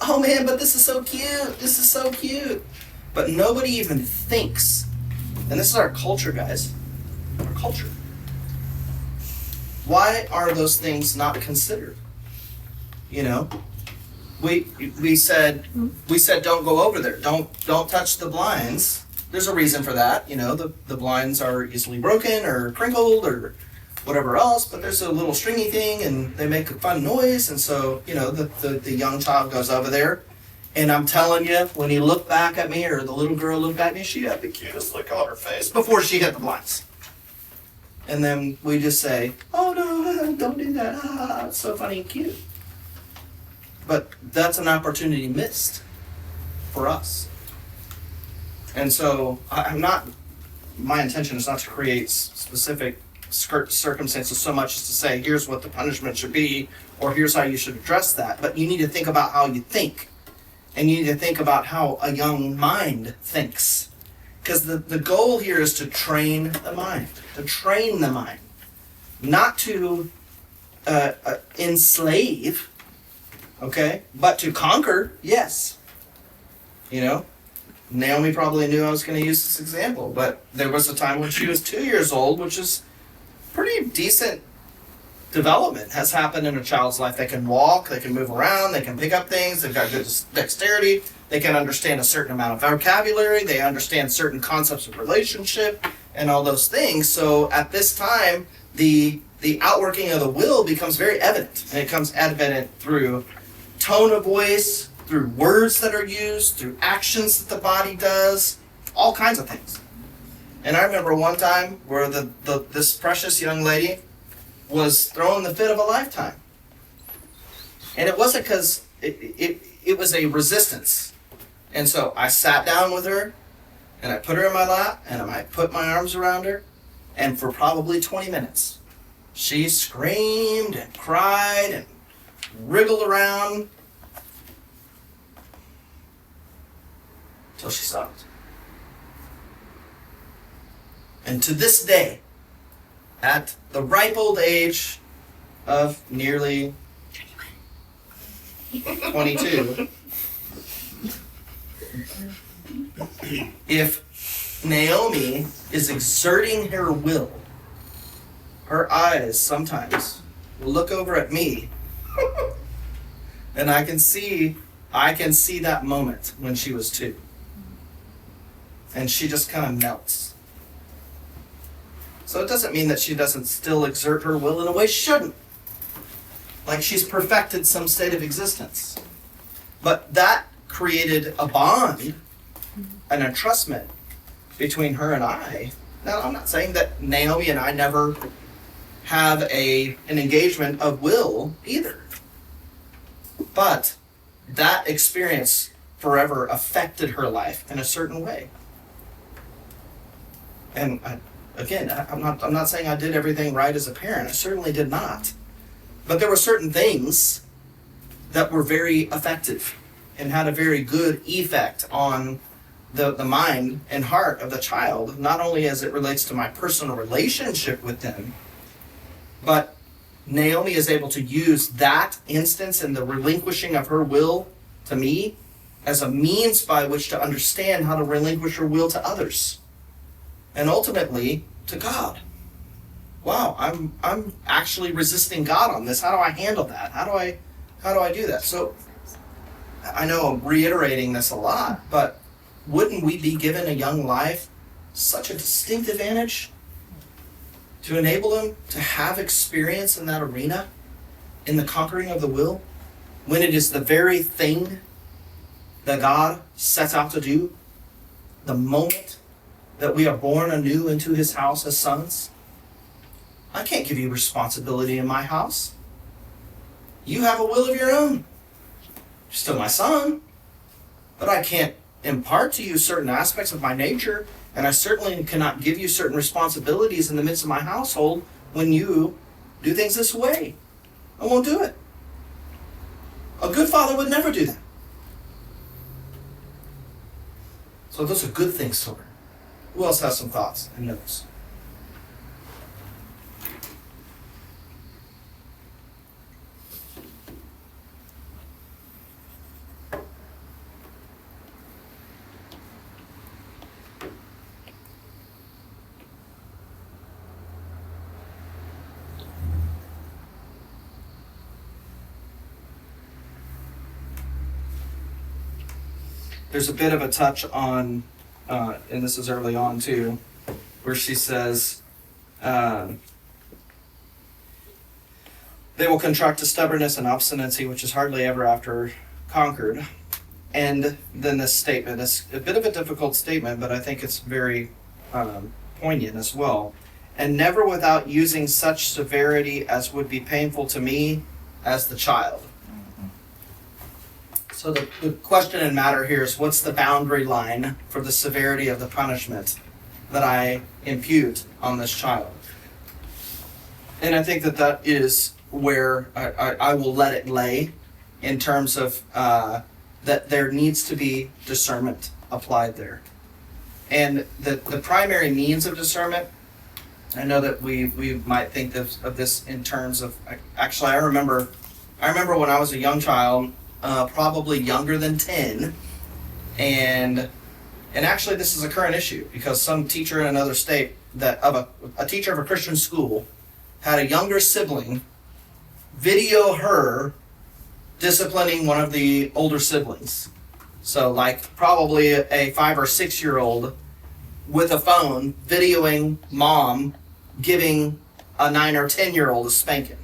oh man, but this is so cute. This is so cute. But nobody even thinks, and this is our culture, guys. Our culture. Why are those things not considered? We said don't go over there. Don't touch the blinds. There's a reason for that. The blinds are easily broken or crinkled or whatever else, but there's a little stringy thing and they make a fun noise, and so the young child goes over there, and I'm telling you, when he looked back at me, or the little girl looked at me, she had the cutest look on her face before she hit the blinds. And then we just say, oh no, don't do that, it's so funny and cute. But that's an opportunity missed for us. And so my intention is not to create specific circumstances so much as to say, here's what the punishment should be, or here's how you should address that. But you need to think about how you think. And you need to think about how a young mind thinks. Because the goal here is to train the mind. To train the mind. Not to enslave, okay? But to conquer, yes. Naomi probably knew I was going to use this example, but there was a time when she was 2 years old, which is pretty decent development has happened in a child's life. They can walk, they can move around, they can pick up things, they've got good dexterity, they can understand a certain amount of vocabulary, they understand certain concepts of relationship and all those things. So at this time, the outworking of the will becomes very evident, and it becomes evident through tone of voice, through words that are used, through actions that the body does, all kinds of things. And I remember one time where this precious young lady was throwing the fit of a lifetime. And it wasn't because it was a resistance. And so I sat down with her, and I put her in my lap, and I put my arms around her, and for probably 20 minutes, she screamed and cried and wriggled around till she stopped. And to this day, at the ripe old age of nearly 22, if Naomi is exerting her will, her eyes sometimes will look over at me and I can see that moment when she was 2. And she just kind of melts. So it doesn't mean that she doesn't still exert her will in a way she shouldn't. Like she's perfected some state of existence. But that created a bond, an entrustment between her and I. Now, I'm not saying that Naomi and I never have an engagement of will either. But that experience forever affected her life in a certain way. And I'm not saying I did everything right as a parent. I certainly did not. But there were certain things that were very effective and had a very good effect on the mind and heart of the child, not only as it relates to my personal relationship with them, but Naomi is able to use that instance and the relinquishing of her will to me as a means by which to understand how to relinquish her will to others. And ultimately, to God. Wow, I'm actually resisting God on this. How do I handle that? How do I do that? So I know I'm reiterating this a lot, but wouldn't we be given a young life such a distinct advantage to enable them to have experience in that arena, in the conquering of the will, when it is the very thing that God sets out to do, the moment that we are born anew into his house as sons? I can't give you responsibility in my house. You have a will of your own. You're still my son. But I can't impart to you certain aspects of my nature, and I certainly cannot give you certain responsibilities in the midst of my household when you do things this way. I won't do it. A good father would never do that. So those are good things to learn. Who else has some thoughts and notes? There's a bit of a touch on, and this is early on too, where she says, they will contract to stubbornness and obstinacy, which is hardly ever after conquered. And then this statement is a bit of a difficult statement, but I think it's very poignant as well. And never without using such severity as would be painful to me as the child. So the question and matter here is, what's the boundary line for the severity of the punishment that I impute on this child? And I think that is where I will let it lay, in terms of that there needs to be discernment applied there. And the primary means of discernment, I know that we might think of this in terms of, actually I remember when I was a young child, probably younger than 10, and actually this is a current issue, because some teacher in another state a teacher of a Christian school had a younger sibling video her disciplining one of the older siblings. So like probably a 5 or 6 year old with a phone videoing mom giving a 9 or 10 year old a spanking,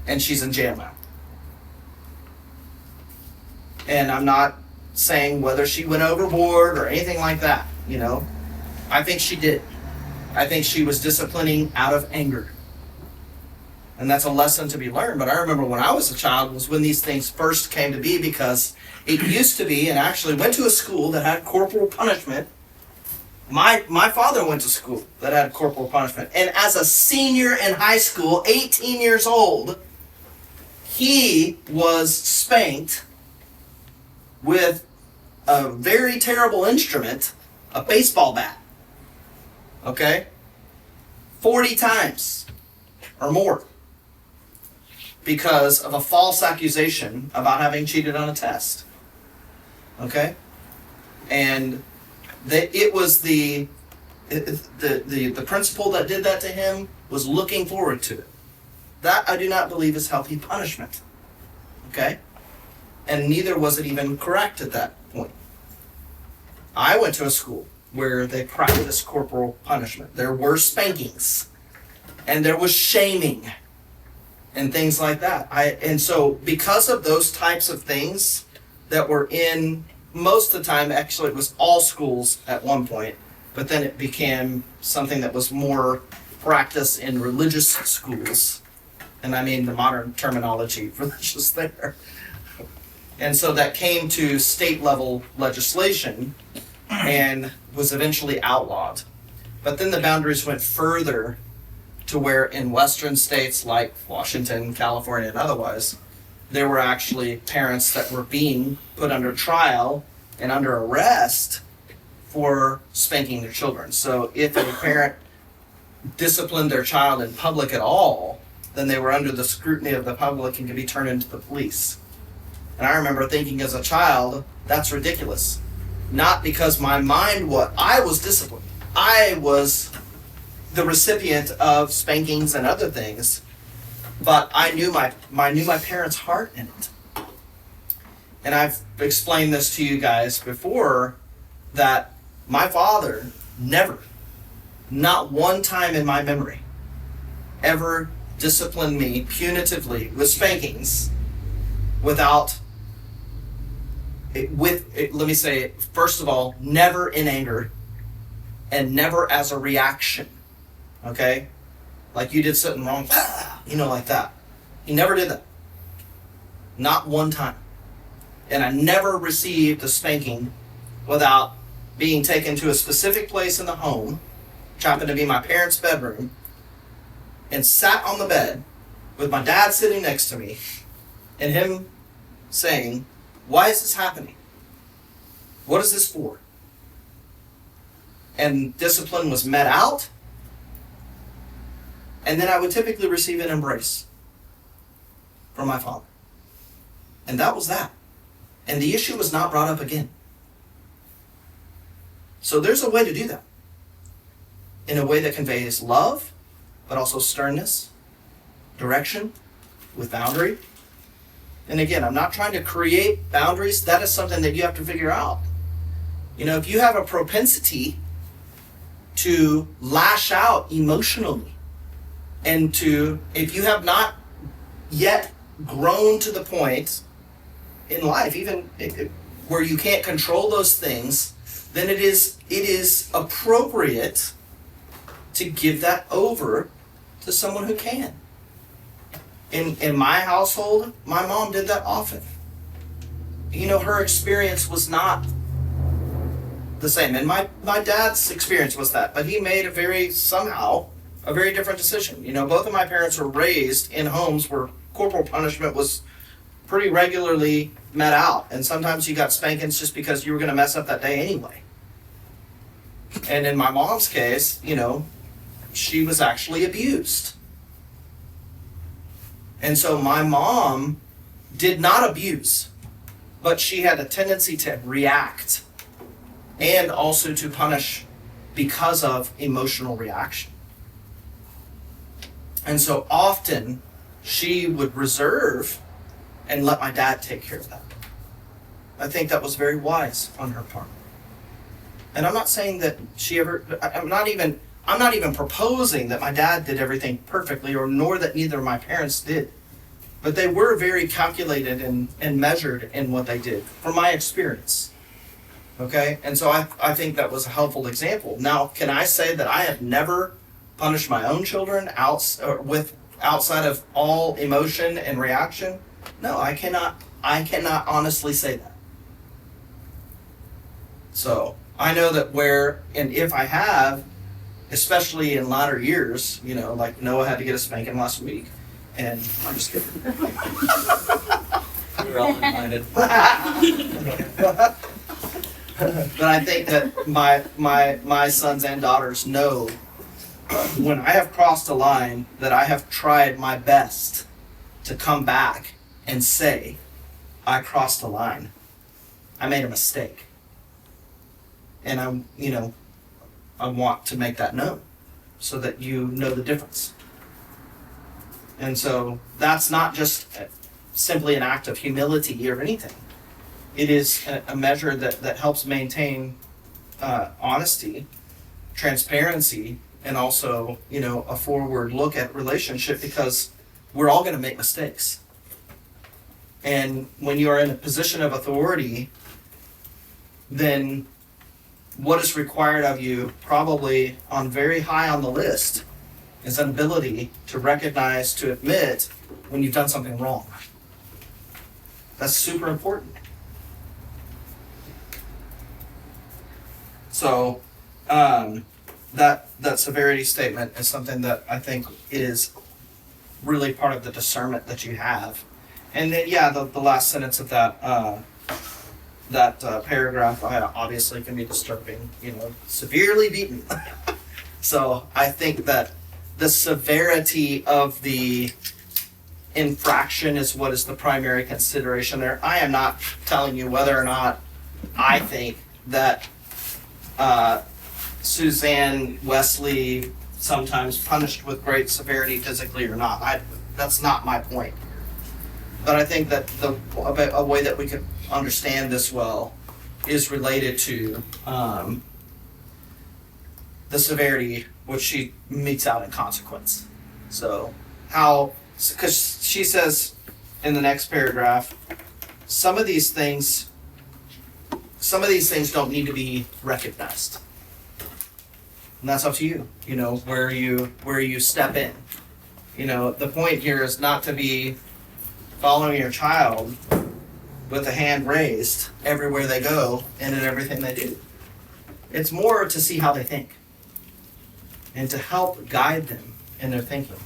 and she's in jail now. And I'm not saying whether she went overboard or anything like that, you know. I think she did. I think she was disciplining out of anger. And that's a lesson to be learned. But I remember when I was a child was when these things first came to be, because it used to be, and I actually went to a school that had corporal punishment. My father went to school that had corporal punishment. And as a senior in high school, 18 years old, he was spanked with a very terrible instrument, a baseball bat. Okay? 40 times or more, because of a false accusation about having cheated on a test. Okay? And it was the principal that did that to him was looking forward to it. That I do not believe is healthy punishment. Okay? And neither was it even correct at that point. I went to a school where they practiced corporal punishment. There were spankings, and there was shaming, and things like that. And so because of those types of things that were in, most of the time, actually it was all schools at one point, but then it became something that was more practiced in religious schools. And I mean the modern terminology, religious there. And so that came to state level legislation and was eventually outlawed. But then the boundaries went further to where in western states like Washington, California, and otherwise, there were actually parents that were being put under trial and under arrest for spanking their children. So if a parent disciplined their child in public at all, then they were under the scrutiny of the public and could be turned into the police. And I remember thinking as a child, that's ridiculous. Not because my mind, I was disciplined. I was the recipient of spankings and other things, but I knew my parents' heart in it. And I've explained this to you guys before, that my father never, not one time in my memory, ever disciplined me punitively with spankings without, let me say, first of all, never in anger and never as a reaction. Okay? Like you did something wrong, like that. He never did that. Not one time. And I never received a spanking without being taken to a specific place in the home, which happened to be my parents' bedroom, and sat on the bed with my dad sitting next to me and him saying, "Why is this happening? What is this for?" And discipline was met out, and then I would typically receive an embrace from my father. And that was that. And the issue was not brought up again. So there's a way to do that, in a way that conveys love, but also sternness, direction, with boundary. And again, I'm not trying to create boundaries. That is something that you have to figure out. You know, if you have a propensity to lash out emotionally, and if you have not yet grown to the point in life, even where you can't control those things, then it is appropriate to give that over to someone who can. In my household, my mom did that often. You know, her experience was not the same. And my dad's experience was that. But he made a very different decision. You know, both of my parents were raised in homes where corporal punishment was pretty regularly met out. And sometimes you got spankings just because you were going to mess up that day anyway. And in my mom's case, you know, she was actually abused. And so my mom did not abuse, but she had a tendency to react and also to punish because of emotional reaction. And so often she would reserve and let my dad take care of that. I think that was very wise on her part. And I'm not saying that I'm not even proposing that my dad did everything perfectly, or nor that neither of my parents did. But they were very calculated and measured in what they did, from my experience. Okay? And so I think that was a helpful example. Now, can I say that I have never punished my own children outside of all emotion and reaction? No, I cannot honestly say that. So I know that if I have, especially in latter years, you know, like Noah had to get a spanking last week, and I'm just kidding. We're all reminded. But I think that my sons and daughters know when I have crossed a line that I have tried my best to come back and say, I crossed a line. I made a mistake. And I want to make that known so that you know the difference. And so that's not just simply an act of humility or anything. It is a measure that helps maintain honesty, transparency, and also, you know, a forward look at relationship, because we're all going to make mistakes. And when you are in a position of authority, then what is required of you, probably on very high on the list, is an ability to recognize, to admit when you've done something wrong. That's super important. So that severity statement is something that I think is really part of the discernment that you have. And then, the last sentence of that paragraph obviously can be disturbing, you know, severely beaten. So I think that the severity of the infraction is what is the primary consideration there. I am not telling you whether or not I think that Suzanne Wesley sometimes punished with great severity physically or not. That's not my point. But I think that a way that we could understand this well is related to the severity which she metes out in consequence. So because she says in the next paragraph, some of these things don't need to be recognized. And that's up to you, you know, where you step in. You know, the point here is not to be following your child with a hand raised everywhere they go and in everything they do. It's more to see how they think and to help guide them in their thinking.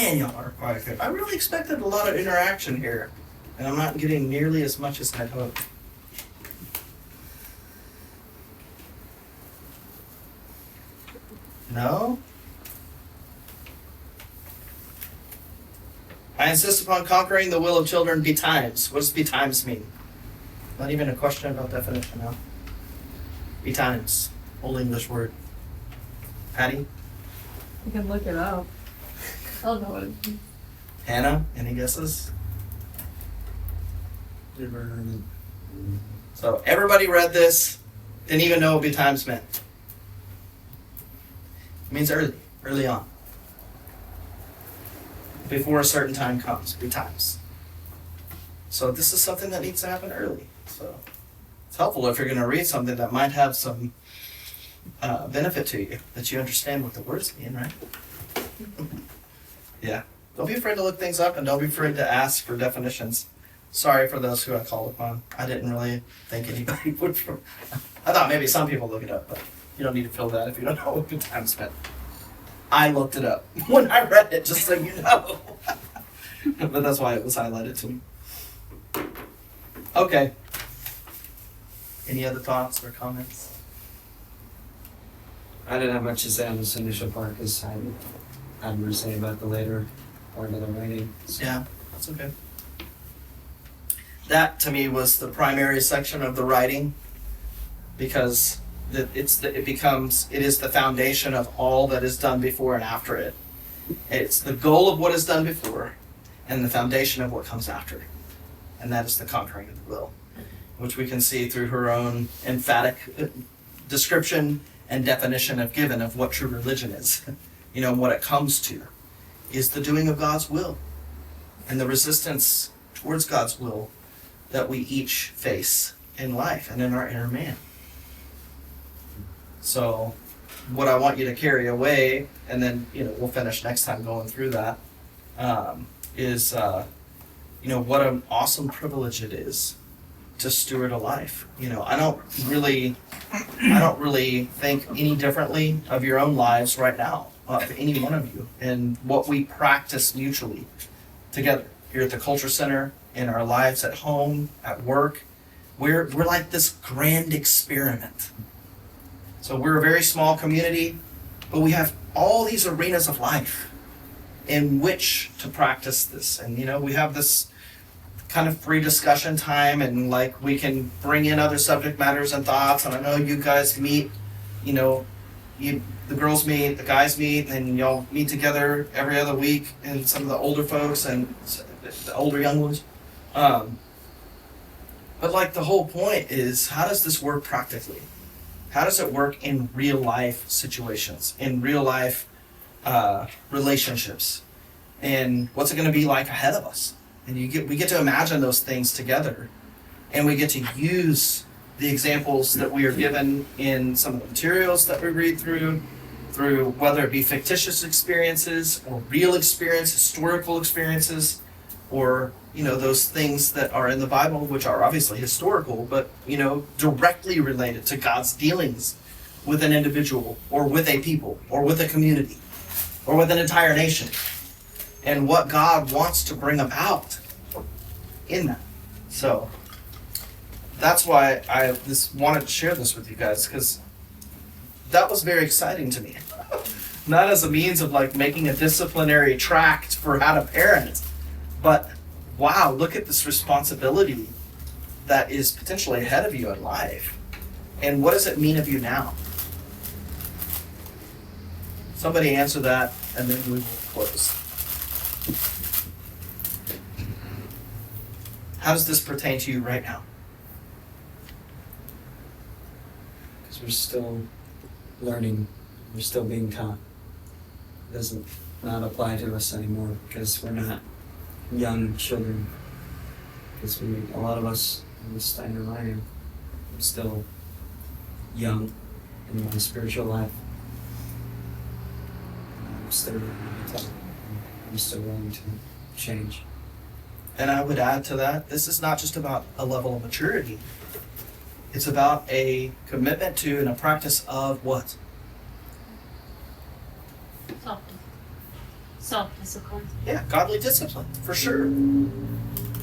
Man, y'all are quiet. I really expected a lot of interaction here, and I'm not getting nearly as much as I'd hoped. No? I insist upon conquering the will of children betimes. What does betimes mean? Not even a question about definition now. Betimes. Old English word. Patty? You can look it up. I don't know what it means. Hannah? Any guesses? Never heard of it. So everybody read this, didn't even know what betimes meant. It means early on. Before a certain time comes, betimes. So this is something that needs to happen early. So it's helpful if you're going to read something that might have some benefit to you, that you understand what the words mean, right? Yeah. Don't be afraid to look things up, and don't be afraid to ask for definitions. Sorry for those who I called upon. I didn't really think anybody would. I thought maybe some people look it up, but you don't need to feel that if you don't know what good times meant. I looked it up when I read it, just so you know. But that's why it was highlighted to me. Okay. Any other thoughts or comments? I didn't have much to say on this initial part because I had more to say about the later part of the writing. So. Yeah, that's okay. That to me was the primary section of the writing, because it is the foundation of all that is done before and after it. It's the goal of what is done before and the foundation of what comes after. And that is the conquering of the will, which we can see through her own emphatic description and definition of what true religion is. What it comes to is the doing of God's will and the resistance towards God's will that we each face in life and in our inner man. So what I want you to carry away, and then we'll finish next time going through that, is what an awesome privilege it is to steward a life. I don't really think any differently of your own lives right now, of any one of you, and what we practice mutually together here at the Culture Center, in our lives at home, at work. We're like this grand experiment. So we're a very small community, but we have all these arenas of life in which to practice this. And we have this kind of free discussion time, and we can bring in other subject matters and thoughts. And I know you guys meet, the girls meet, the guys meet, and y'all meet together every other week, and some of the older folks and the older young ones. But the whole point is, how does this work practically? How does it work in real life situations, in real life relationships? And what's it going to be like ahead of us? And we get to imagine those things together, and we get to use the examples that we are given in some of the materials that we read through whether it be fictitious experiences or real experience, historical experiences, or those things that are in the Bible, which are obviously historical, but directly related to God's dealings with an individual, or with a people, or with a community, or with an entire nation, and what God wants to bring about in that. So that's why I wanted to share this with you guys, because that was very exciting to me. Not as a means of making a disciplinary tract for how to parent, but wow, look at this responsibility that is potentially ahead of you in life. And what does it mean of you now? Somebody answer that, and then we will close. How does this pertain to you right now? Because we're still learning, we're still being taught. It doesn't not apply to us anymore because we're not young children. Because a lot of us, at least I know I am, I'm still young in my spiritual life. I'm still learning to tell. I'm still willing to change. And I would add to that, this is not just about a level of maturity. It's about a commitment to and a practice of what? Self-discipline. Yeah, godly discipline, for sure.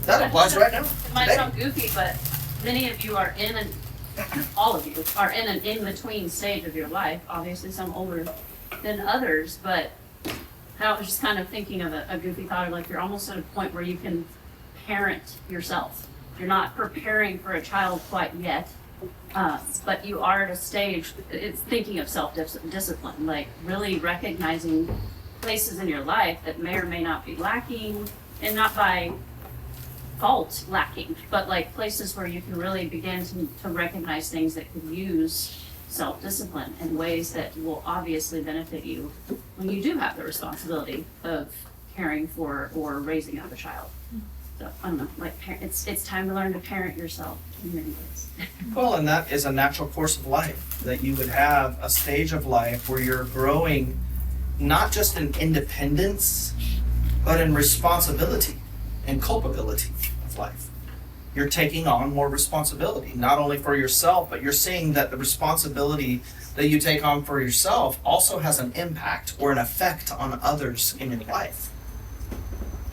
That applies right now. It might today. sound goofy, but many of you are all of you are in an in-between stage of your life. Obviously, some older than others, but I was just kind of thinking of a goofy thought of like you're almost at a point where you can parent yourself. You're not preparing for a child quite yet, but you are at a stage, it's thinking of self-discipline, like really recognizing places in your life that may or may not be lacking, and not by fault lacking, but like places where you can really begin to recognize things that could use self-discipline in ways that will obviously benefit you when you do have the responsibility of caring for or raising up a child. So I don't know, like it's time to learn to parent yourself in many ways. Well, and that is a natural course of life, that you would have a stage of life where you're growing not just in independence, but in responsibility and culpability of life. You're taking on more responsibility, not only for yourself, but you're seeing that the responsibility that you take on for yourself also has an impact or an effect on others in your life.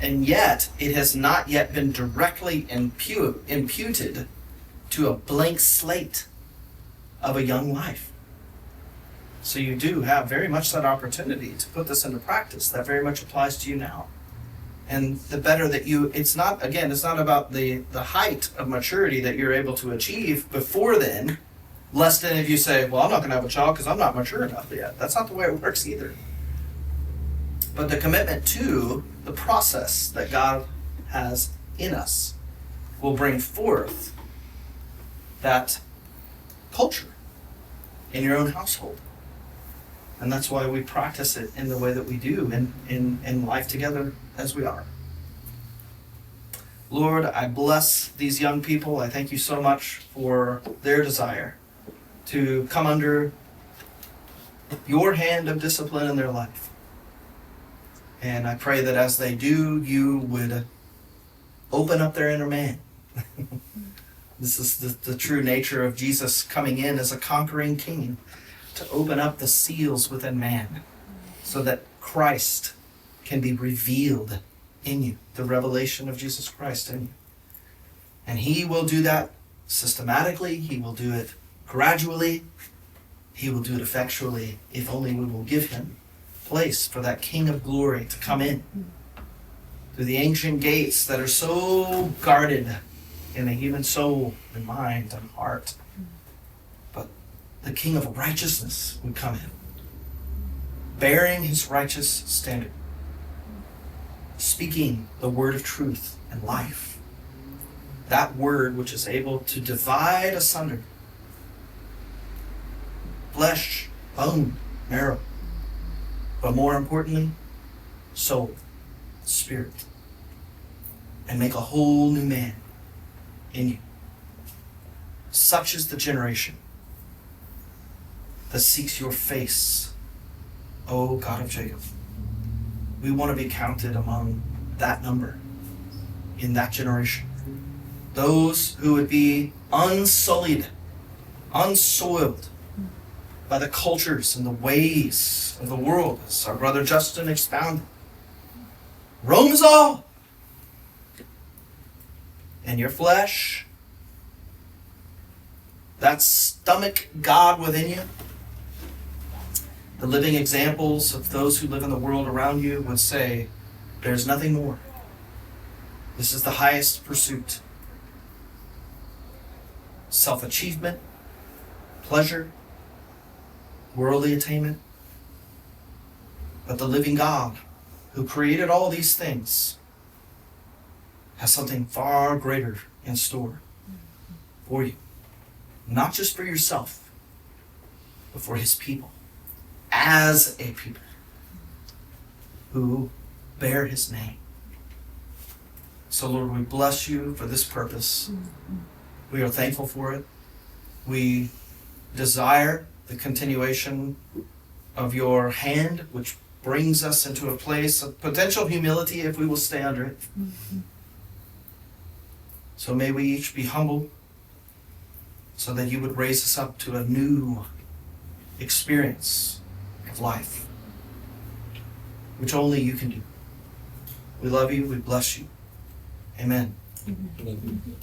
And yet, it has not yet been directly imputed to a blank slate of a young life. So you do have very much that opportunity to put this into practice. That very much applies to you now. And the better that it's not about the height of maturity that you're able to achieve before then, lest any of you say, well, I'm not going to have a child because I'm not mature enough yet. That's not the way it works either. But the commitment to the process that God has in us will bring forth that culture in your own household. And that's why we practice it in the way that we do in life together as we are. Lord, I bless these young people. I thank you so much for their desire to come under your hand of discipline in their life. And I pray that as they do, you would open up their inner man. This is the true nature of Jesus coming in as a conquering king, to open up the seals within man so that Christ can be revealed in you, the revelation of Jesus Christ in you. And he will do that systematically, he will do it gradually, he will do it effectually, if only we will give him place for that King of glory to come in through the ancient gates that are so guarded in the human soul and mind and heart. But the King of righteousness would come in, bearing his righteous standard, speaking the word of truth and life, that word which is able to divide asunder flesh, bone, marrow, but more importantly, soul, spirit, and make a whole new man in you. Such is the generation that seeks your face, O God of Jacob. We want to be counted among that number in that generation. Those who would be unsullied, unsoiled by the cultures and the ways of the world, as our brother Justin expounded. Rome is all. And your flesh, that stomach God within you, the living examples of those who live in the world around you would say, there's nothing more. This is the highest pursuit. Self-achievement, pleasure, worldly attainment. But the living God who created all these things has something far greater in store for you. Not just for yourself, but for his people. As a people who bear his name. So Lord, we bless you for this purpose. We are thankful for it. We desire the continuation of your hand, which brings us into a place of potential humility if we will stay under it. So may we each be humble so that you would raise us up to a new experience of life. which only you can do. We love you. We bless you. Amen. Amen.